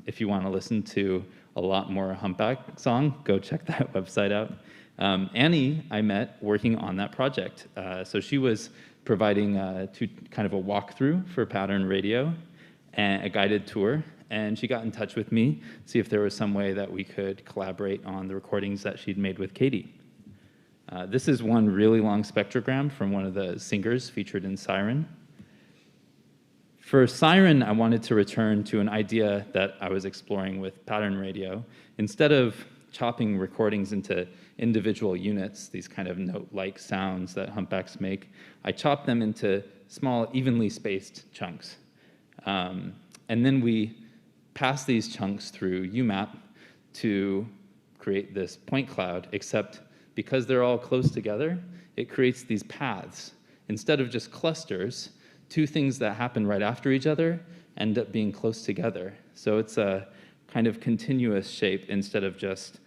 If you want to listen to a lot more Humpback song, go check that website out. Annie, I met working on that project. So she was providing kind of a walkthrough for Pattern Radio and a guided tour. And she got in touch with me, see if there was some way that we could collaborate on the recordings that she'd made with Katie. This is one really long spectrogram from one of the singers featured in Siren. For Siren, I wanted to return to an idea that I was exploring with Pattern Radio. Instead of chopping recordings into individual units, these kind of note-like sounds that humpbacks make, I chopped them into small, evenly spaced chunks. And then we pass these chunks through UMAP to create this point cloud, except because they're all close together, it creates these paths. Instead of just clusters, 2 things that happen right after each other end up being close together. So it's a kind of continuous shape instead of just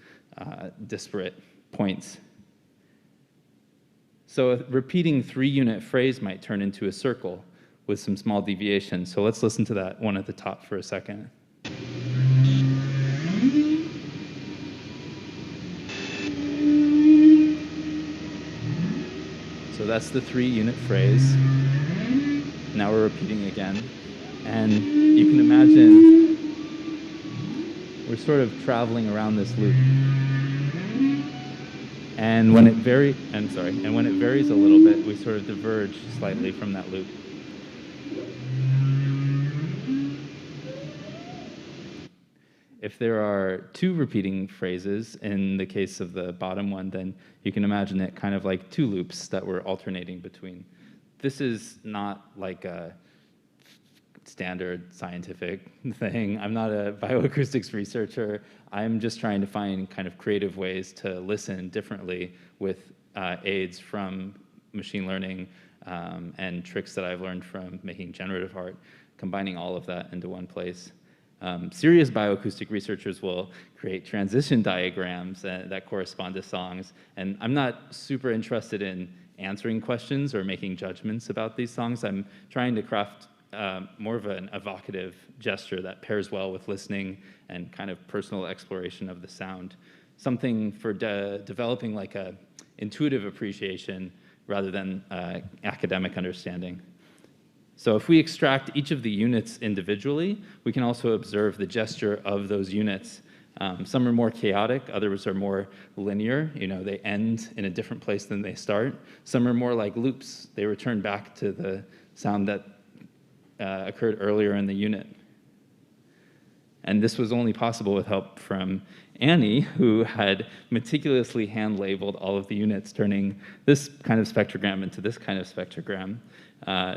disparate points. So a repeating 3-unit phrase might turn into a circle with some small deviations. So let's listen to that one at the top for a second. So that's the 3-unit phrase. Now we're repeating again. And you can imagine we're sort of traveling around this loop. And when it varies a little bit, we sort of diverge slightly from that loop. If there are 2 repeating phrases, in the case of the bottom one, then you can imagine it kind of like 2 loops that we're alternating between. This is not like a standard scientific thing. I'm not a bioacoustics researcher. I'm just trying to find kind of creative ways to listen differently with aids from machine learning and tricks that I've learned from making generative art, combining all of that into one place. Serious bioacoustic researchers will create transition diagrams that correspond to songs, and I'm not super interested in answering questions or making judgments about these songs. I'm trying to craft more of an evocative gesture that pairs well with listening and kind of personal exploration of the sound. Something for developing like a intuitive appreciation rather than academic understanding. So if we extract each of the units individually, we can also observe the gesture of those units. Some are more chaotic, others are more linear. You know, they end in a different place than they start. Some are more like loops. They return back to the sound that occurred earlier in the unit. And this was only possible with help from Annie, who had meticulously hand-labeled all of the units, turning this kind of spectrogram into this kind of spectrogram,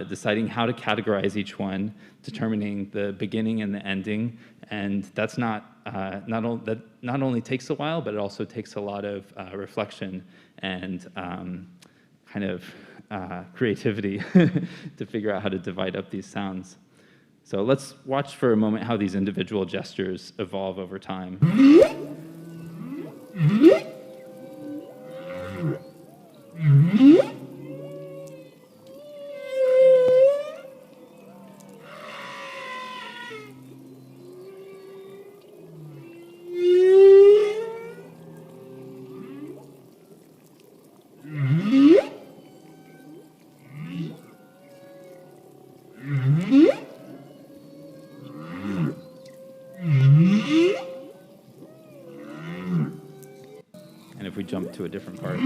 deciding how to categorize each one, determining the beginning and the ending. And that's not only takes a while, but it also takes a lot of reflection and kind of creativity to figure out how to divide up these sounds. So let's watch for a moment how these individual gestures evolve over time. And if we jump to a different part.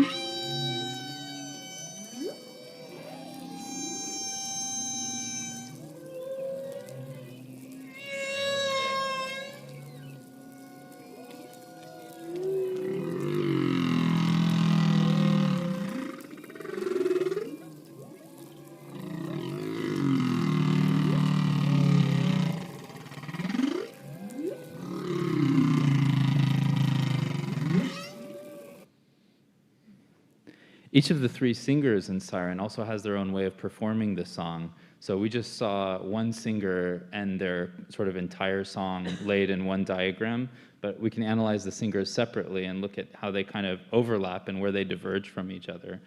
Each of the three singers in Siren also has their own way of performing the song. So we just saw one singer and their sort of entire song laid in one diagram, but we can analyze the singers separately and look at how they kind of overlap and where they diverge from each other.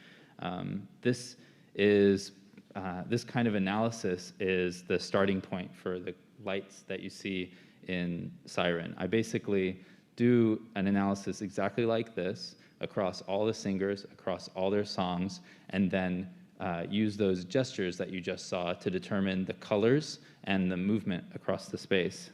This kind of analysis is the starting point for the lights that you see in Siren. I basically do an analysis exactly like this across all the singers, across all their songs, and then use those gestures that you just saw to determine the colors and the movement across the space.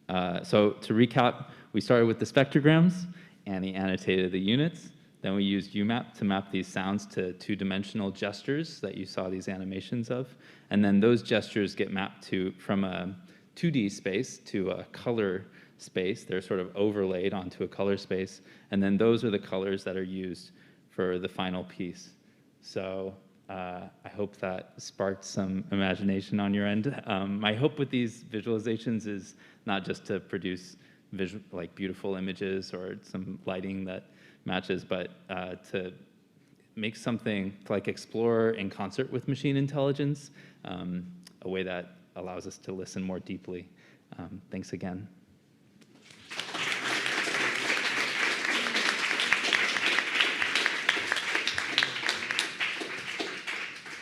So to recap, we started with the spectrograms, and he annotated the units. Then we used UMAP to map these sounds to two-dimensional gestures that you saw these animations of. And then those gestures get mapped from a 2D space to a color space. They're sort of overlaid onto a color space. And then those are the colors that are used for the final piece. So I hope that sparked some imagination on your end. My hope with these visualizations is not just to produce beautiful images or some lighting that matches, but to make something to explore in concert with machine intelligence, a way that allows us to listen more deeply. Thanks again.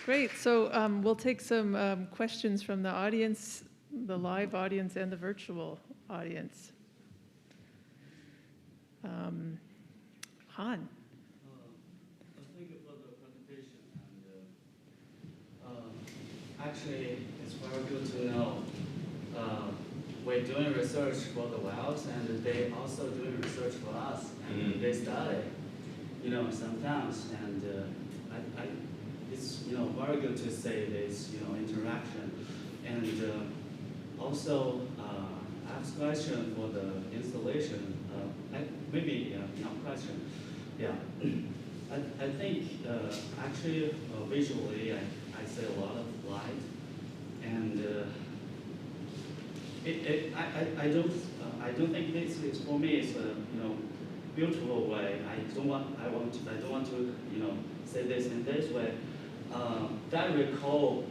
Great. So we'll take some questions from the audience, the live audience and the virtual audience. Han. Thank you for the presentation. And actually, it's very good to know we're doing research for the whales, and they also doing research for us, and they study, sometimes, and it's very good to see this interaction, and also I have a question for the installation. Maybe not question. Yeah, I think actually visually I see a lot of light, and I don't think this is for me is a beautiful way. I don't want to say this in this way. That recall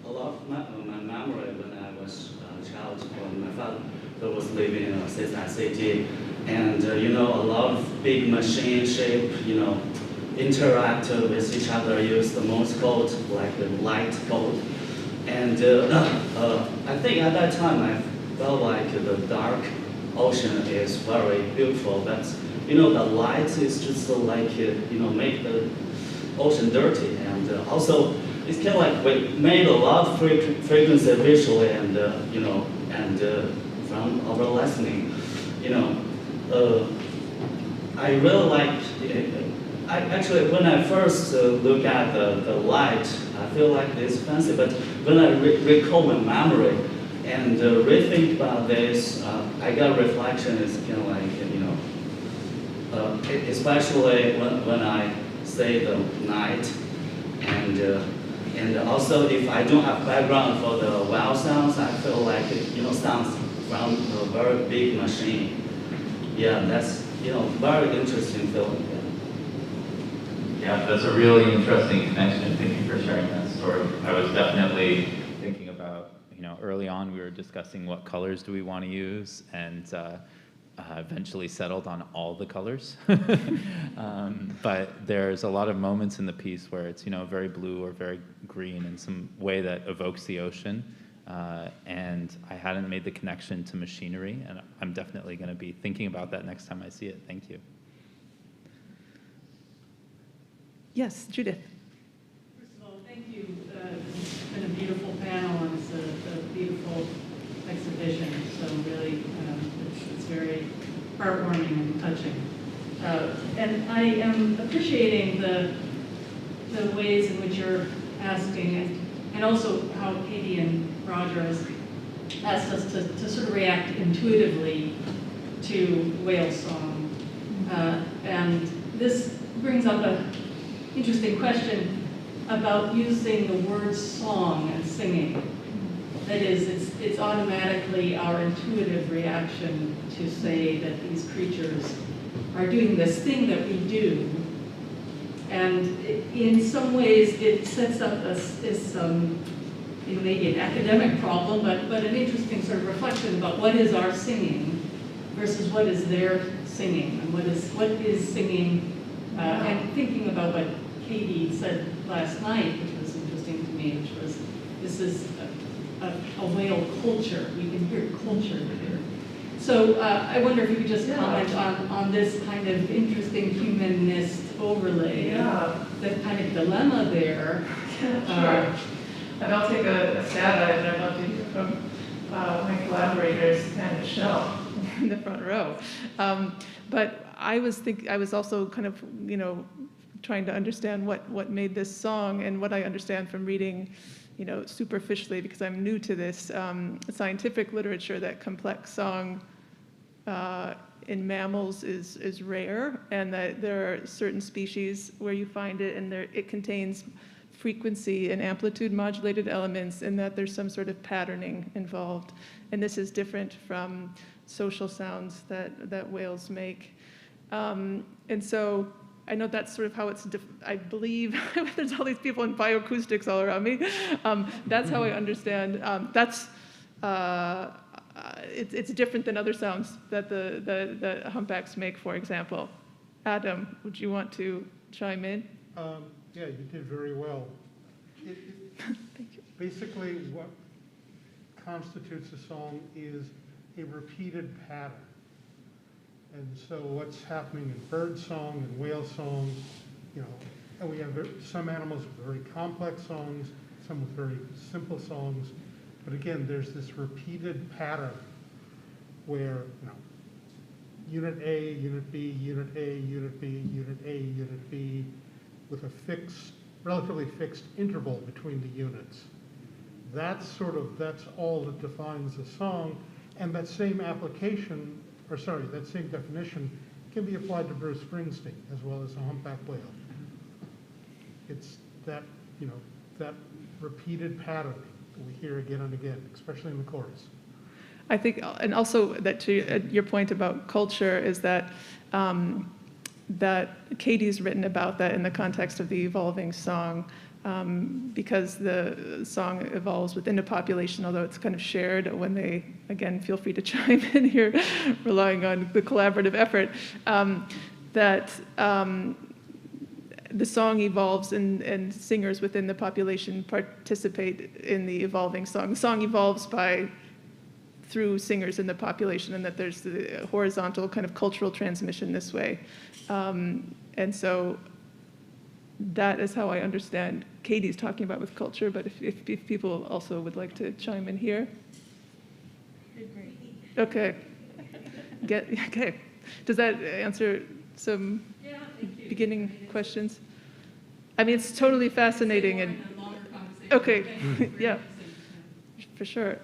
a lot of my memory when I was a child, when my father was living in a city, and a lot of big machine shape, interact with each other, use the Morse code, like the light code, and I think at that time I felt like the dark ocean is very beautiful, but the light is just like make the ocean dirty, and also it's kind of like we made a lot of frequency visually, and from our listening, I really like. Actually, when I first look at the light, I feel like it's fancy. But when I recall my memory and rethink about this, I got reflection. It's kind of like especially when I say the night, and also if I don't have background for the wow sounds, I feel like sounds from a very big machine. Yeah, that's very interesting feeling. Yeah, that's a really interesting connection. Thank you for sharing that story. I was definitely thinking about, early on we were discussing what colors do we want to use, and eventually settled on all the colors. But there's a lot of moments in the piece where it's, very blue or very green in some way that evokes the ocean. And I hadn't made the connection to machinery, and I'm definitely going to be thinking about that next time I see it. Thank you. Yes, Judith. First of all, thank you. It's been a beautiful panel, and it's a beautiful exhibition. So really, it's very heartwarming and touching. And I am appreciating the ways in which you're asking, and also how Katie and Roger has asked us to sort of react intuitively to whale song. And this brings up an interesting question about using the word song and singing. That is, it's automatically our intuitive reaction to say that these creatures are doing this thing that we do. And in some ways, it sets up this maybe an academic problem, but an interesting sort of reflection about what is our singing versus what is their singing, and what is singing, and thinking about what Katie said last night, which was interesting to me, which was, this is a whale culture. We can hear culture here. So I wonder if you could just comment on this kind of interesting humanist overlay, the kind of dilemma there. Sure. And I'll take a stab at it, and I'd love to hear from my collaborators and Michelle in the front row. But I was also kind of, trying to understand what made this song, and what I understand from reading, superficially, because I'm new to this scientific literature, that complex song in mammals is rare, and that there are certain species where you find it, and it contains frequency and amplitude modulated elements, and that there's some sort of patterning involved. And this is different from social sounds that whales make. And so I know that's sort of how it's, I believe, there's all these people in bioacoustics all around me. That's how I understand. It's different than other sounds that the humpbacks make, for example. Adam, would you want to chime in? Yeah, you did very well. Thank you. Basically, what constitutes a song is a repeated pattern. And so what's happening in bird song and whale song, and we have some animals with very complex songs, some with very simple songs. But again, there's this repeated pattern where, unit A, unit B, unit A, unit B, unit A, unit B, with a relatively fixed interval between the units. That's all that defines a song, and that same definition can be applied to Bruce Springsteen as well as a humpback whale. It's that, that repeated pattern that we hear again and again, especially in the chorus. I think, and also that to your point about culture, is that that Katie's written about that in the context of the evolving song, because the song evolves within a population, although it's kind of shared. When they, again, feel free to chime in here, relying on the collaborative effort, that the song evolves, and singers within the population participate in the evolving song. The song evolves through singers in the population, and that there's the horizontal kind of cultural transmission this way. And so that is how I understand Katie's talking about with culture, but if people also would like to chime in here. Okay. Okay. Does that answer some beginning questions? I mean, it's totally fascinating. And okay, yeah, for sure.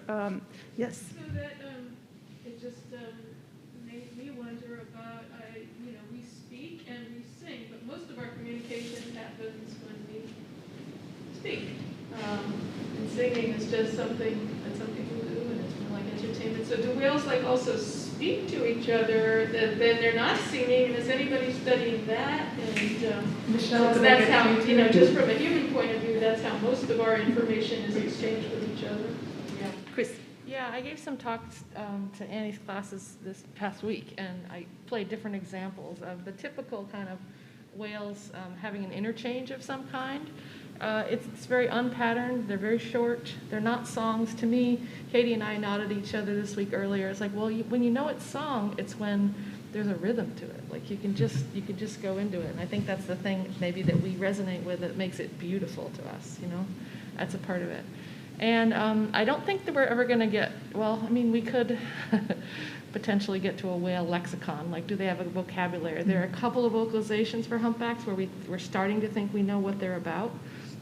Yes. So that it just made me wonder about, we speak and we sing, but most of our communication happens when we speak. And singing is just something that some people do, and it's more like entertainment. So do whales also speak to each other? Then they're not singing, and is anybody studying that? And Michelle, so that's how, just from a human point of view, that's how most of our information is exchanged with each other. Yeah. Chris. Yeah, I gave some talks to Annie's classes this past week, and I played different examples of the typical kind of whales having an interchange of some kind. It's very unpatterned. They're very short. They're not songs. To me, Katie and I nodded at each other this week earlier. It's like, well, when you know it's song, it's when there's a rhythm to it. Like you can just go into it. And I think that's the thing maybe that we resonate with that makes it beautiful to us. That's a part of it. And I don't think that we're ever going to get, we could potentially get to a whale lexicon. Like, do they have a vocabulary? There are a couple of vocalizations for humpbacks where we're starting to think we know what they're about.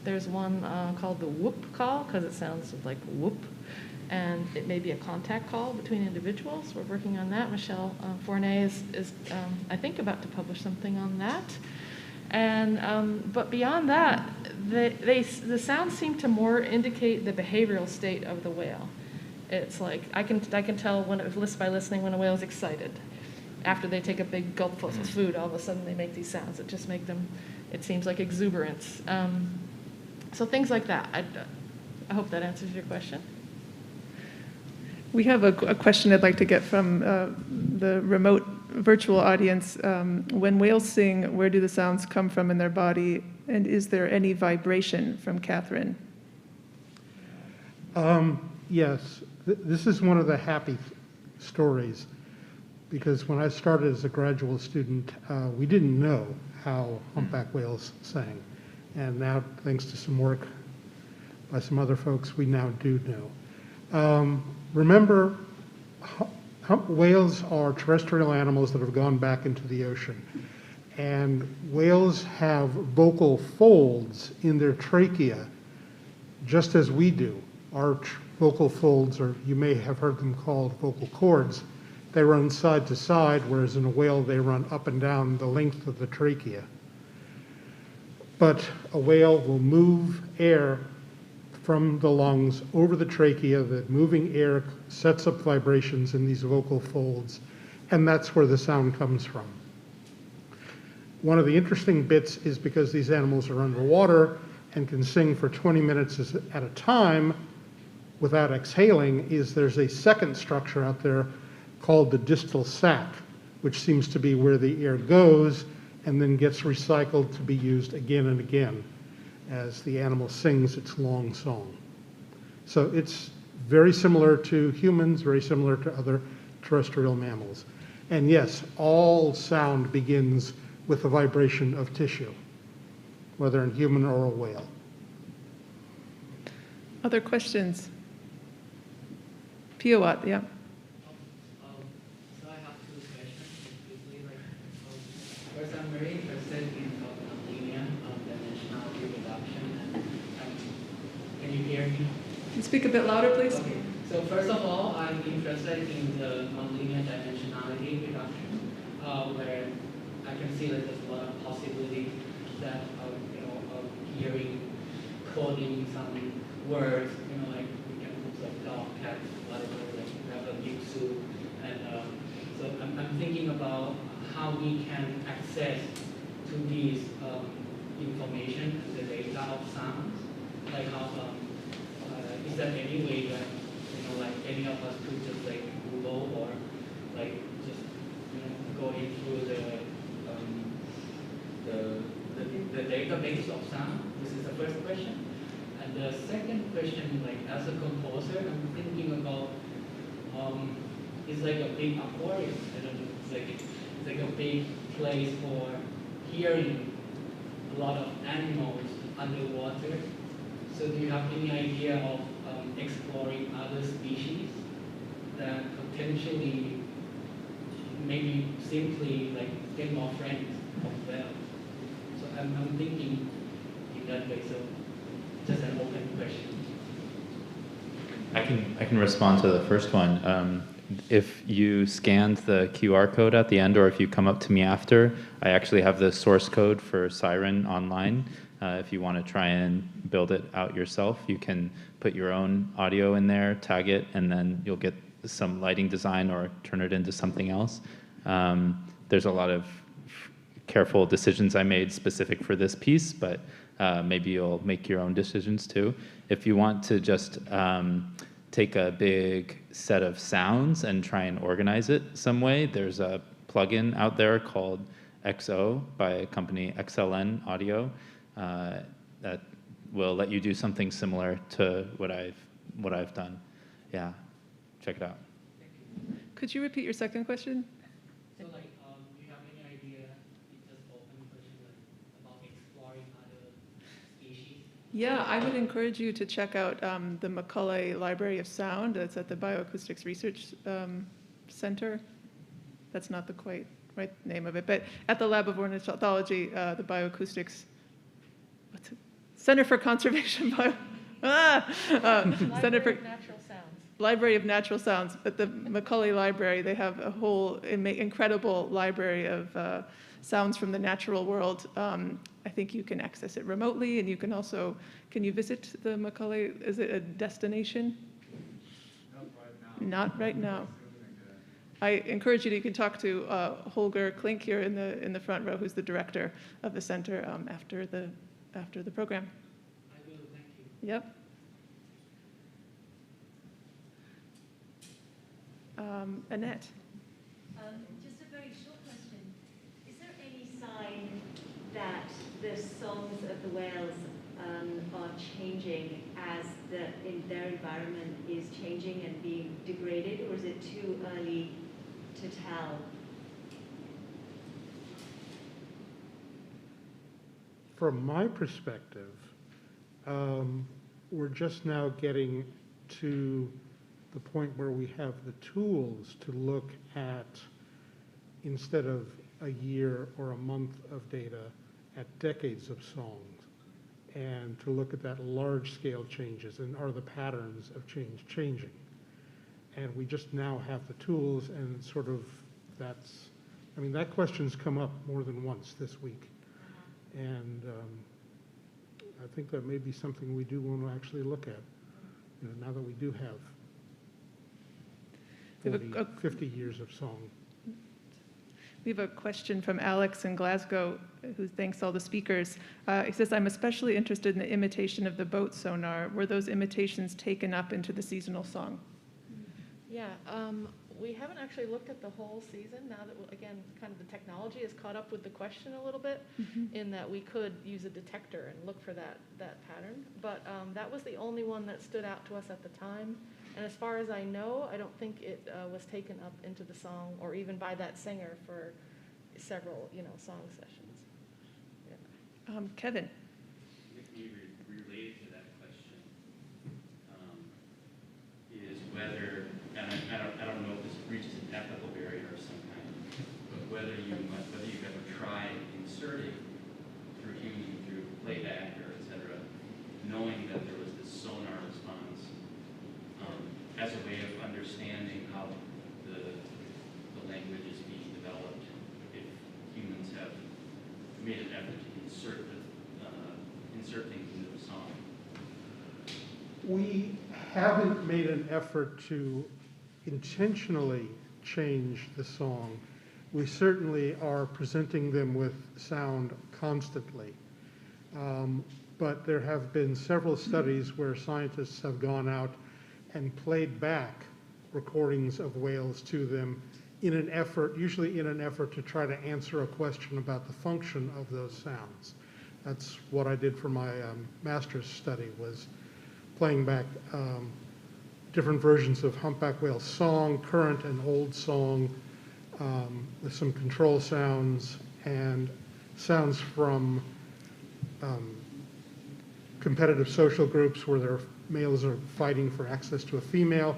There's one called the whoop call, because it sounds like whoop. And it may be a contact call between individuals. We're working on that. Michelle Fournet is I think, about to publish something on that. And but beyond that, the sounds seem to more indicate the behavioral state of the whale. It's like I can tell by listening when a whale is excited, after they take a big gulp of food, all of a sudden they make these sounds that just make them, it seems like exuberance. So things like that. I hope that answers your question. We have a question I'd like to get from the remote virtual audience. When whales sing, where do the sounds come from in their body, and is there any vibration? From Catherine. Yes, this is one of the happy stories, because when I started as a graduate student, we didn't know how humpback whales sang. And now, thanks to some work by some other folks, we now do know. Remember, whales are terrestrial animals that have gone back into the ocean. And whales have vocal folds in their trachea, just as we do. Our vocal folds, or you may have heard them called vocal cords, they run side to side, whereas in a whale they run up and down the length of the trachea. But a whale will move air from the lungs over the trachea. That moving air sets up vibrations in these vocal folds, and that's where the sound comes from. One of the interesting bits is because these animals are underwater and can sing for 20 minutes at a time without exhaling, is there's a second structure out there called the distal sac, which seems to be where the air goes and then gets recycled to be used again and again as the animal sings its long song. So it's very similar to humans, very similar to other terrestrial mammals. And yes, all sound begins with the vibration of tissue, whether in human or a whale. Other questions? Piawat, yeah. So I have two questions. Quickly, first, I'm very interested in linear dimensionality reduction. And can you hear me? Can you speak a bit louder, please? Okay. So first of all, I'm interested in the nonlinear dimensionality reduction, where I can see that there's a lot of possibility that hearing, coding some words, like we can put like dog, cat, whatever, like we have a big soup, and so I'm thinking about how we can access to these information, the data of sounds, like how is there any way that like any of us could just like Google or like just go into the database of sound? This is the first question. And the second question, like as a composer, I'm thinking about it's like a big aquarium. I don't know. It's like a big place for hearing a lot of animals underwater. So do you have any idea of exploring other species that potentially maybe simply like get more friends of whales? So I'm thinking in that way. So just an open question. I can respond to the first one. If you scanned the QR code at the end, or if you come up to me after, I actually have the source code for Siren online. If you want to try and build it out yourself, you can put your own audio in there, tag it, and then you'll get some lighting design or turn it into something else. There's a lot of careful decisions I made specific for this piece, but maybe you'll make your own decisions too. If you want to just take a big set of sounds and try and organize it some way, there's a plugin out there called XO by a company XLN Audio that will let you do something similar to what I've done. Yeah, check it out. Could you repeat your second question? So like, do you have any idea, it's just open question, like about exploring other species? Yeah, I would encourage you to check out the Macaulay Library of Sound. That's at the Bioacoustics Research Center. That's not the quite right name of it, but at the Lab of Ornithology, the Bioacoustics, what's it? Center for Conservation Center for Natural Sounds. Library of Natural Sounds. At the Macaulay Library, they have a whole incredible library of sounds from the natural world. I think you can access it remotely, and you can also, can you visit the Macaulay? Is it a destination? Not right now. Not right now. I encourage you can talk to Holger Klink here in the front row, who's the director of the center, after the program. I will, thank you. Yep. Annette. Just a very short question. Is there any sign that the songs of the whales are changing as their environment is changing and being degraded, or is it too early to tell? From my perspective, we're just now getting to the point where we have the tools to look at, instead of a year or a month of data, at decades of songs, and to look at that large-scale changes, and are the patterns of change changing? And we just now have the tools, and sort of that's, I mean, that question's come up more than once this week. And I think that may be something we do want to actually look at, you know, now that we do have 50 years of song. We have a question from Alex in Glasgow, who thanks all the speakers. He says, I'm especially interested in the imitation of the boat sonar. Were those imitations taken up into the seasonal song? Yeah, we haven't actually looked at the whole season now that, again, kind of the technology has caught up with the question a little bit, in that we could use a detector and look for that pattern. But that was the only one that stood out to us at the time. And as far as I know, I don't think it was taken up into the song or even by that singer for several, song sessions. Yeah. Kevin. Related to that question is whether, and I don't know if this reaches an ethical barrier of some kind, but whether you've ever tried inserting through playback or et cetera, knowing that there was this sonar response as a way of understanding how the language is being developed, if humans have made an effort to insert things into the song. We haven't made an effort to intentionally change the song. We certainly are presenting them with sound constantly. But there have been several studies where scientists have gone out and played back recordings of whales to them in an effort, usually in an effort to try to answer a question about the function of those sounds. That's what I did for my master's study, was playing back different versions of humpback whale song, current and old song, with some control sounds and sounds from competitive social groups where their males are fighting for access to a female.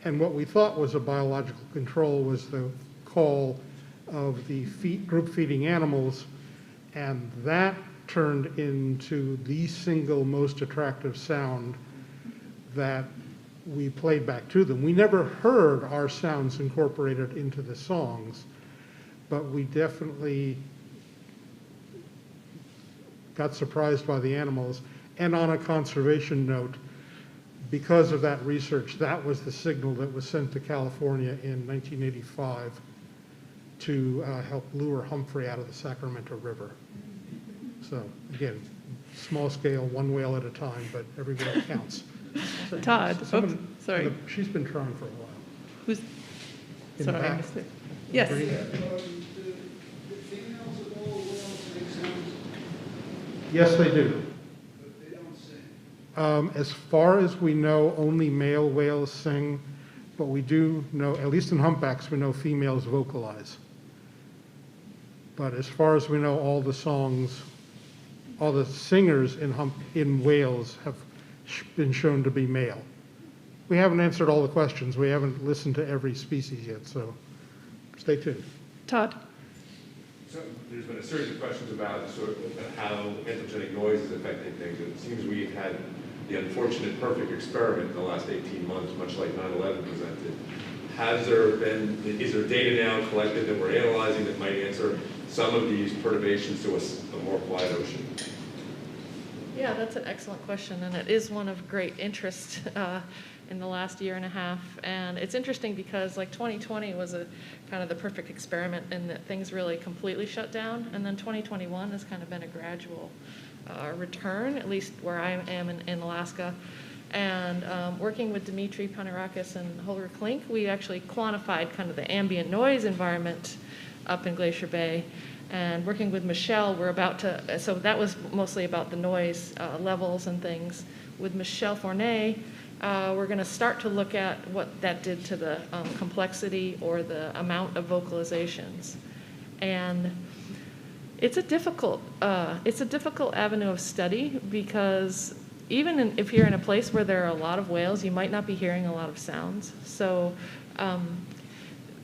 And what we thought was a biological control was the call of the group feeding animals, and that turned into the single most attractive sound that we played back to them. We never heard our sounds incorporated into the songs, but we definitely got surprised by the animals. And on a conservation note, because of that research, that was the signal that was sent to California in 1985 to help lure Humphrey out of the Sacramento River. So again, small scale, one whale at a time, but every whale counts. Todd, sorry. She's been trying for a while. Who's, in sorry, I missed it. Yes. Yes, they do. As far as we know, only male whales sing, but we do know, at least in humpbacks, we know females vocalize. But as far as we know, all the songs, all the singers in whales have been shown to be male. We haven't answered all the questions. We haven't listened to every species yet, so stay tuned. Todd. So there's been a series of questions about sort of how anthropogenic noise is affecting things. It seems we've had the unfortunate perfect experiment in the last 18 months, much like 9/11 presented. Is there data now collected that we're analyzing that might answer some of these perturbations to a more quiet ocean? Yeah, that's an excellent question, and it is one of great interest in the last year and a half. And it's interesting because like 2020 was a kind of the perfect experiment in that things really completely shut down, and then 2021 has kind of been a gradual return, at least where I am in Alaska. And working with Dimitri Panarakis and Holger Klink, we actually quantified kind of the ambient noise environment up in Glacier Bay. And working with Michelle, we're about to, so that was mostly about the noise levels and things. With Michelle Fournet, we're going to start to look at what that did to the complexity or the amount of vocalizations. And it's a difficult avenue of study because even if you're in a place where there are a lot of whales, you might not be hearing a lot of sounds. So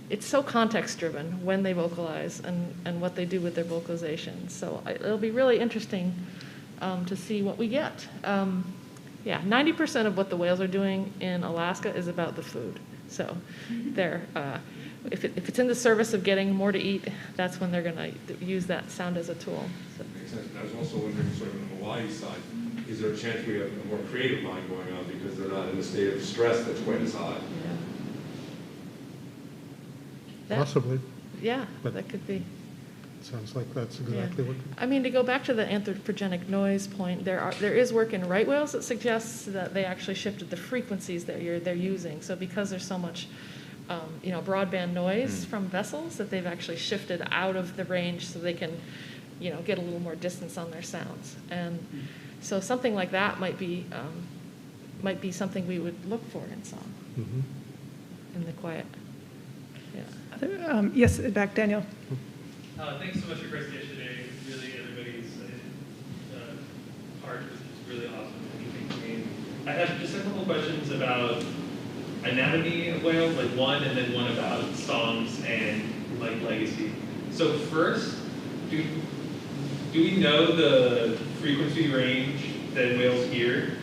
it's so context-driven when they vocalize and what they do with their vocalizations. So it'll be really interesting to see what we get. Yeah, 90% of what the whales are doing in Alaska is about the food. So they're, if it's in the service of getting more to eat, that's when they're going to use that sound as a tool. So. Makes sense. And I was also wondering, sort of on the Hawaii side, is there a chance we have a more creative mind going on because they're not in a state of stress that's quite as high? Yeah. Possibly. Yeah, But that could be. Sounds like that's exactly what. I mean, to go back to the anthropogenic noise point, there is work in right whales that suggests that they actually shifted the frequencies that they're using. So because there's so much, broadband noise from vessels, that they've actually shifted out of the range so they can, get a little more distance on their sounds. And so something like that might be something we would look for in song, in the quiet. Yeah. Yes, back, Daniel. Thanks so much for presentation today. Really, everybody's part was really awesome. I have just a couple questions about anatomy of whales, like one, and then one about songs and like legacy. So first, do we know the frequency range that whales hear?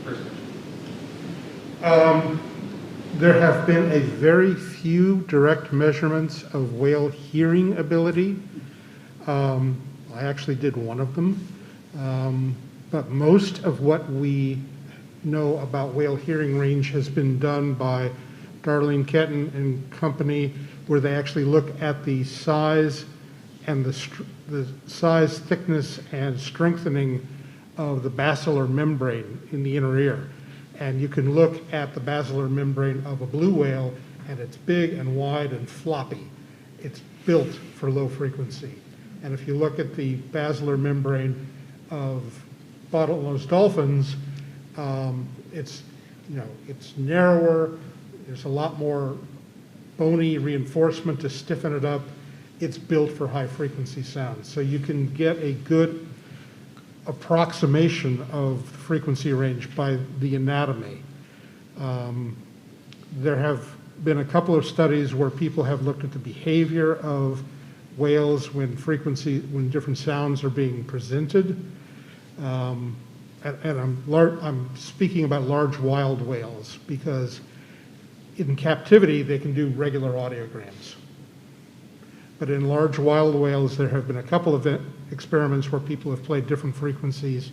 First question. There have been a very few direct measurements of whale hearing ability. I actually did one of them. But most of what we know about whale hearing range has been done by Darlene Ketton and company, where they actually look at the size and the size, thickness, and strengthening of the basilar membrane in the inner ear. And you can look at the basilar membrane of a blue whale, and it's big and wide and floppy. It's built for low frequency. And if you look at the basilar membrane of bottlenose dolphins, it's narrower. There's a lot more bony reinforcement to stiffen it up. It's built for high frequency sounds. So you can get a good approximation of the frequency range by the anatomy. There have been a couple of studies where people have looked at the behavior of whales when different sounds are being presented. And I'm speaking about large wild whales because in captivity they can do regular audiograms. But in large wild whales, there have been a couple of experiments where people have played different frequencies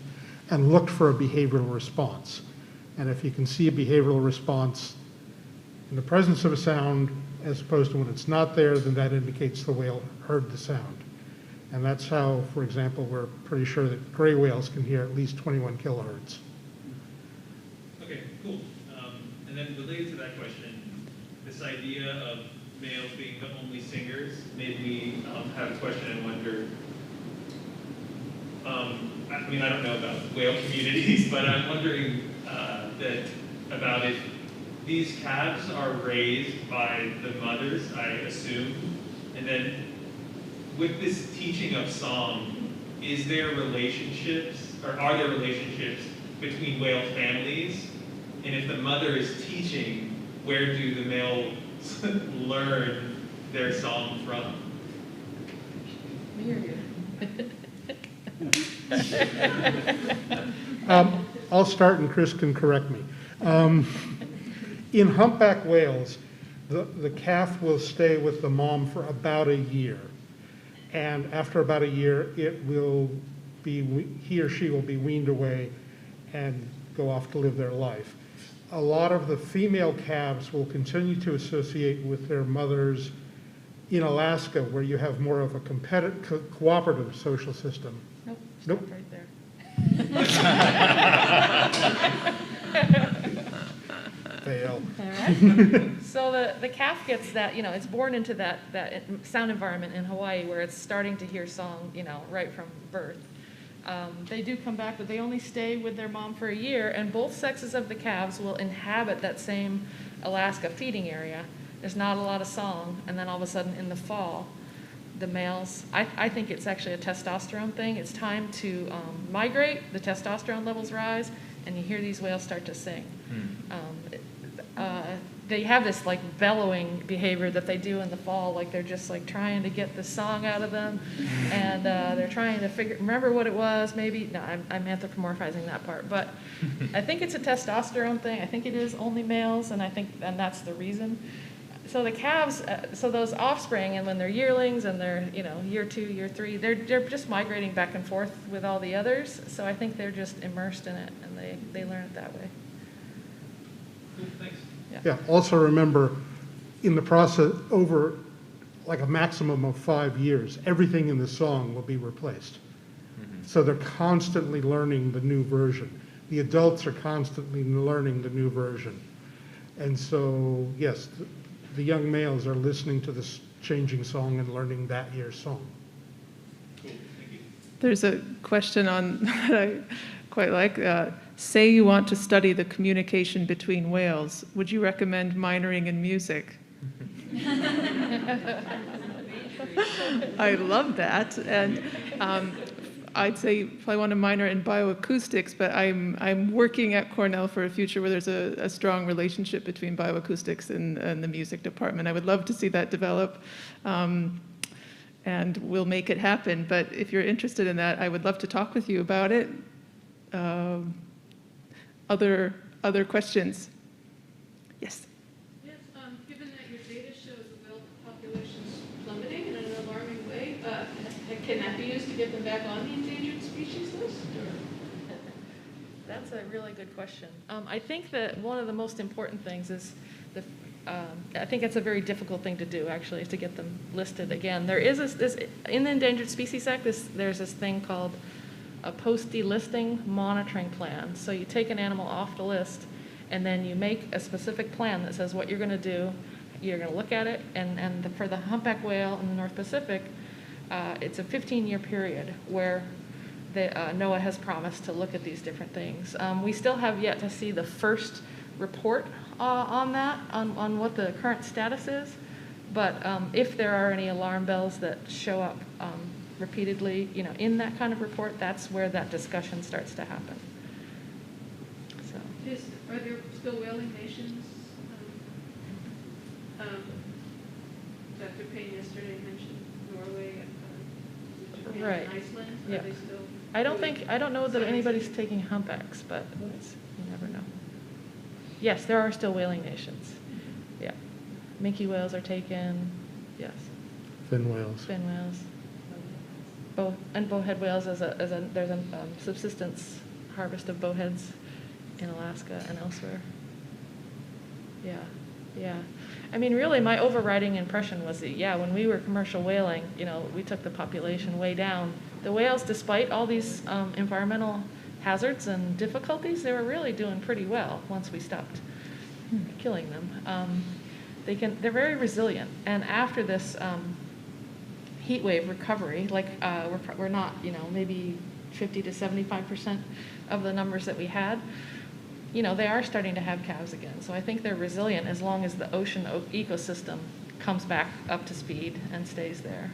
and looked for a behavioral response. And if you can see a behavioral response in the presence of a sound as opposed to when it's not there, then that indicates the whale heard the sound. And that's how, for example, we're pretty sure that gray whales can hear at least 21 kilohertz. Okay, cool. And then related to that question, this idea of males being the only singers made me have a question and wonder. I don't know about whale communities, but I'm wondering about if these calves are raised by the mothers, I assume, and then with this teaching of song, is there relationships, or are there relationships between whale families? And if the mother is teaching, where do the males learn their song from? I'll start and Chris can correct me. In humpback whales, the calf will stay with the mom for about a year. And after about a year, it will he or she will be weaned away and go off to live their life. A lot of the female calves will continue to associate with their mothers in Alaska, where you have more of a cooperative social system. Nope. Nope. Stop right there. Fail. All right. So the calf gets that, it's born into that sound environment in Hawaii where it's starting to hear song, right from birth. They do come back, but they only stay with their mom for a year, and both sexes of the calves will inhabit that same Alaska feeding area. There's not a lot of song, and then all of a sudden in the fall, the males, I think it's actually a testosterone thing. It's time to migrate, the testosterone levels rise, and you hear these whales start to sing. They have this like bellowing behavior that they do in the fall, like they're just like trying to get the song out of them, and they're trying to remember what it was, maybe. No, I'm anthropomorphizing that part, but I think it's a testosterone thing. I think it is only males, and that's the reason. So the calves, so those offspring, and when they're yearlings and they're, year 2, year 3, they're just migrating back and forth with all the others. So I think they're just immersed in it, and they learn it that way. Cool, thanks. Yeah, also remember, in the process, over like a maximum of 5 years, everything in the song will be replaced. So they're constantly learning the new version. The adults are constantly learning the new version. And so, yes, the young males are listening to this changing song and learning that year's song. Cool, thank you. There's a question on that I quite like. Say you want to study the communication between whales. Would you recommend minoring in music? I love that. And I'd say you probably want to minor in bioacoustics, but I'm working at Cornell for a future where there's a strong relationship between bioacoustics and the music department. I would love to see that develop, and we'll make it happen. But if you're interested in that, I would love to talk with you about it. Other questions? Yes. Yes, given that your data shows the whale populations plummeting in an alarming way, can that be used to get them back on the endangered species list? That's a really good question. I think that one of the most important things is I think it's a very difficult thing to do, actually, is to get them listed again. There is this in the Endangered Species Act, there's this thing called a post-delisting monitoring plan. So you take an animal off the list, and then you make a specific plan that says what you're going to do. You're going to look at it, and for the humpback whale in the North Pacific, it's a 15-year period where NOAA has promised to look at these different things. We still have yet to see the first report on that, on what the current status is, but if there are any alarm bells that show up repeatedly, in that kind of report, that's where that discussion starts to happen. So. Are there still whaling nations? Dr. Payne yesterday mentioned Norway, Japan, right. and Iceland. Yeah. Are they still? I don't know that anybody's taking humpbacks, but you never know. Yes, there are still whaling nations. Yeah, minke whales are taken. Yes. Fin whales. Fin whales. And bowhead whales there's a subsistence harvest of bowheads in Alaska and elsewhere. Yeah. I mean, really, my overriding impression was that, when we were commercial whaling, we took the population way down. The whales, despite all these environmental hazards and difficulties, they were really doing pretty well once we stopped killing them. They're very resilient, and after this heat wave recovery, like we're not, maybe 50 to 75% of the numbers that we had, they are starting to have calves again. So I think they're resilient as long as the ocean ecosystem comes back up to speed and stays there.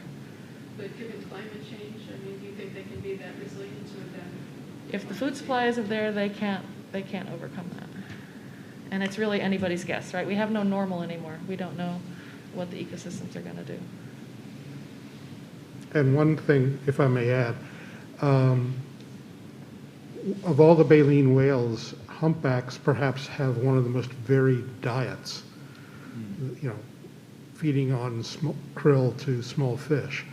But given climate change, do you think they can be that resilient with that? If the food supply isn't there, they can't overcome that. And it's really anybody's guess, right? We have no normal anymore. We don't know what the ecosystems are going to do. And one thing, if I may add, of all the baleen whales, humpbacks perhaps have one of the most varied diets, feeding on krill to small fish.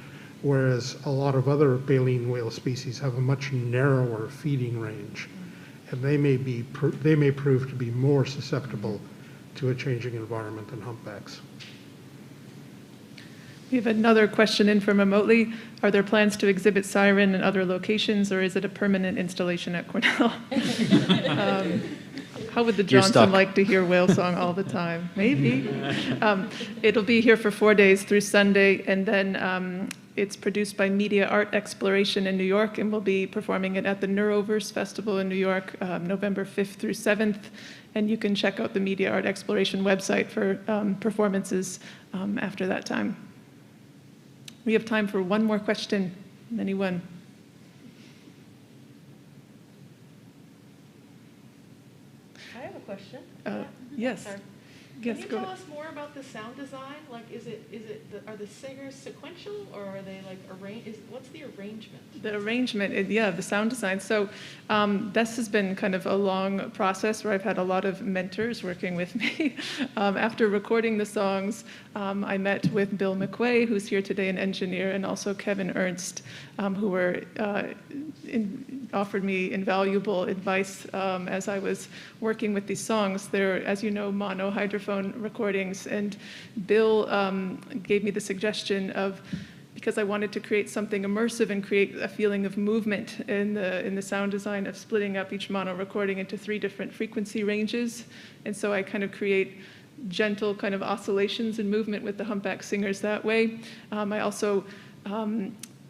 whereas a lot of other baleen whale species have a much narrower feeding range, and they may prove to be more susceptible to a changing environment than humpbacks. We have another question in from remotely. Are there plans to exhibit Siren in other locations, or is it a permanent installation at Cornell? How would the Johnson like to hear whale song all the time? Maybe. It'll be here for 4 days through Sunday, and then it's produced by Media Art Exploration in New York, and we'll be performing it at the Neuroverse Festival in New York, November 5th through 7th. And you can check out the Media Art Exploration website for performances after that time. We have time for one more question. Anyone? I have a question. Yes. Sorry. Yes, Can you go tell ahead. us more about the sound design? Like, are the singers sequential, or are they like what's the arrangement? The arrangement, yeah, the sound design. So this has been kind of a long process where I've had a lot of mentors working with me. After recording the songs, I met with Bill McQuay, who's here today, an engineer, and also Kevin Ernst, who were offered me invaluable advice as I was working with these songs. They're, as you know, mono hydrophone recordings, and Bill gave me the suggestion of, because I wanted to create something immersive and create a feeling of movement in the sound design, of splitting up each mono recording into 3 different frequency ranges. And so I kind of create gentle kind of oscillations and movement with the humpback singers that way. I also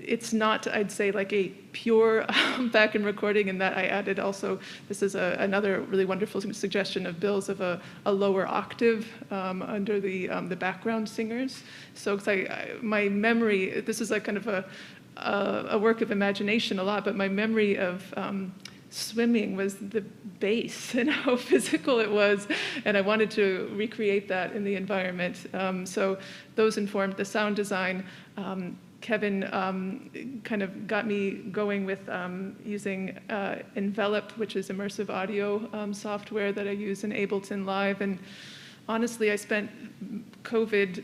it's not, I'd say, like a pure humpback and recording, in that I added also, this is another really wonderful suggestion of Bill's, of a lower octave under the background singers. So my memory, this is like kind of a work of imagination a lot, but my memory of swimming was the bass and how physical it was, and I wanted to recreate that in the environment. So those informed the sound design. Kevin kind of got me going with using Envelop, which is immersive audio software that I use in Ableton Live. And honestly, I spent COVID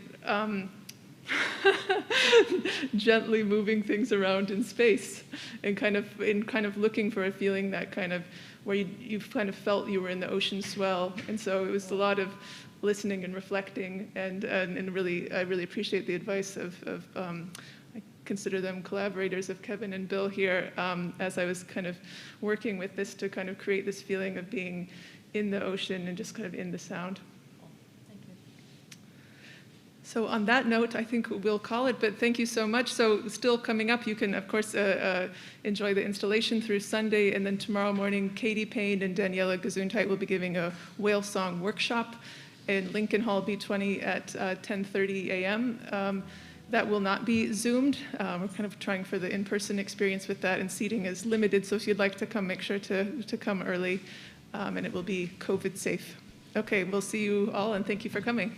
gently moving things around in space, and kind of looking for a feeling that kind of where you've kind of felt you were in the ocean swell. And so it was a lot of listening and reflecting, and really, I really appreciate the advice of I consider them collaborators of Kevin and Bill here, as I was kind of working with this to kind of create this feeling of being in the ocean and just kind of in the sound. Thank you. So on that note, I think we'll call it, but thank you so much. So still coming up, you can, of course, enjoy the installation through Sunday, and then tomorrow morning, Katie Payne and Daniela Gesundheit will be giving a whale song workshop in Lincoln Hall B20 at 10:30 a.m. That will not be Zoomed. We're kind of trying for the in-person experience with that, and seating is limited, so if you'd like to come, make sure to come early, and it will be COVID safe. Okay, we'll see you all, and thank you for coming.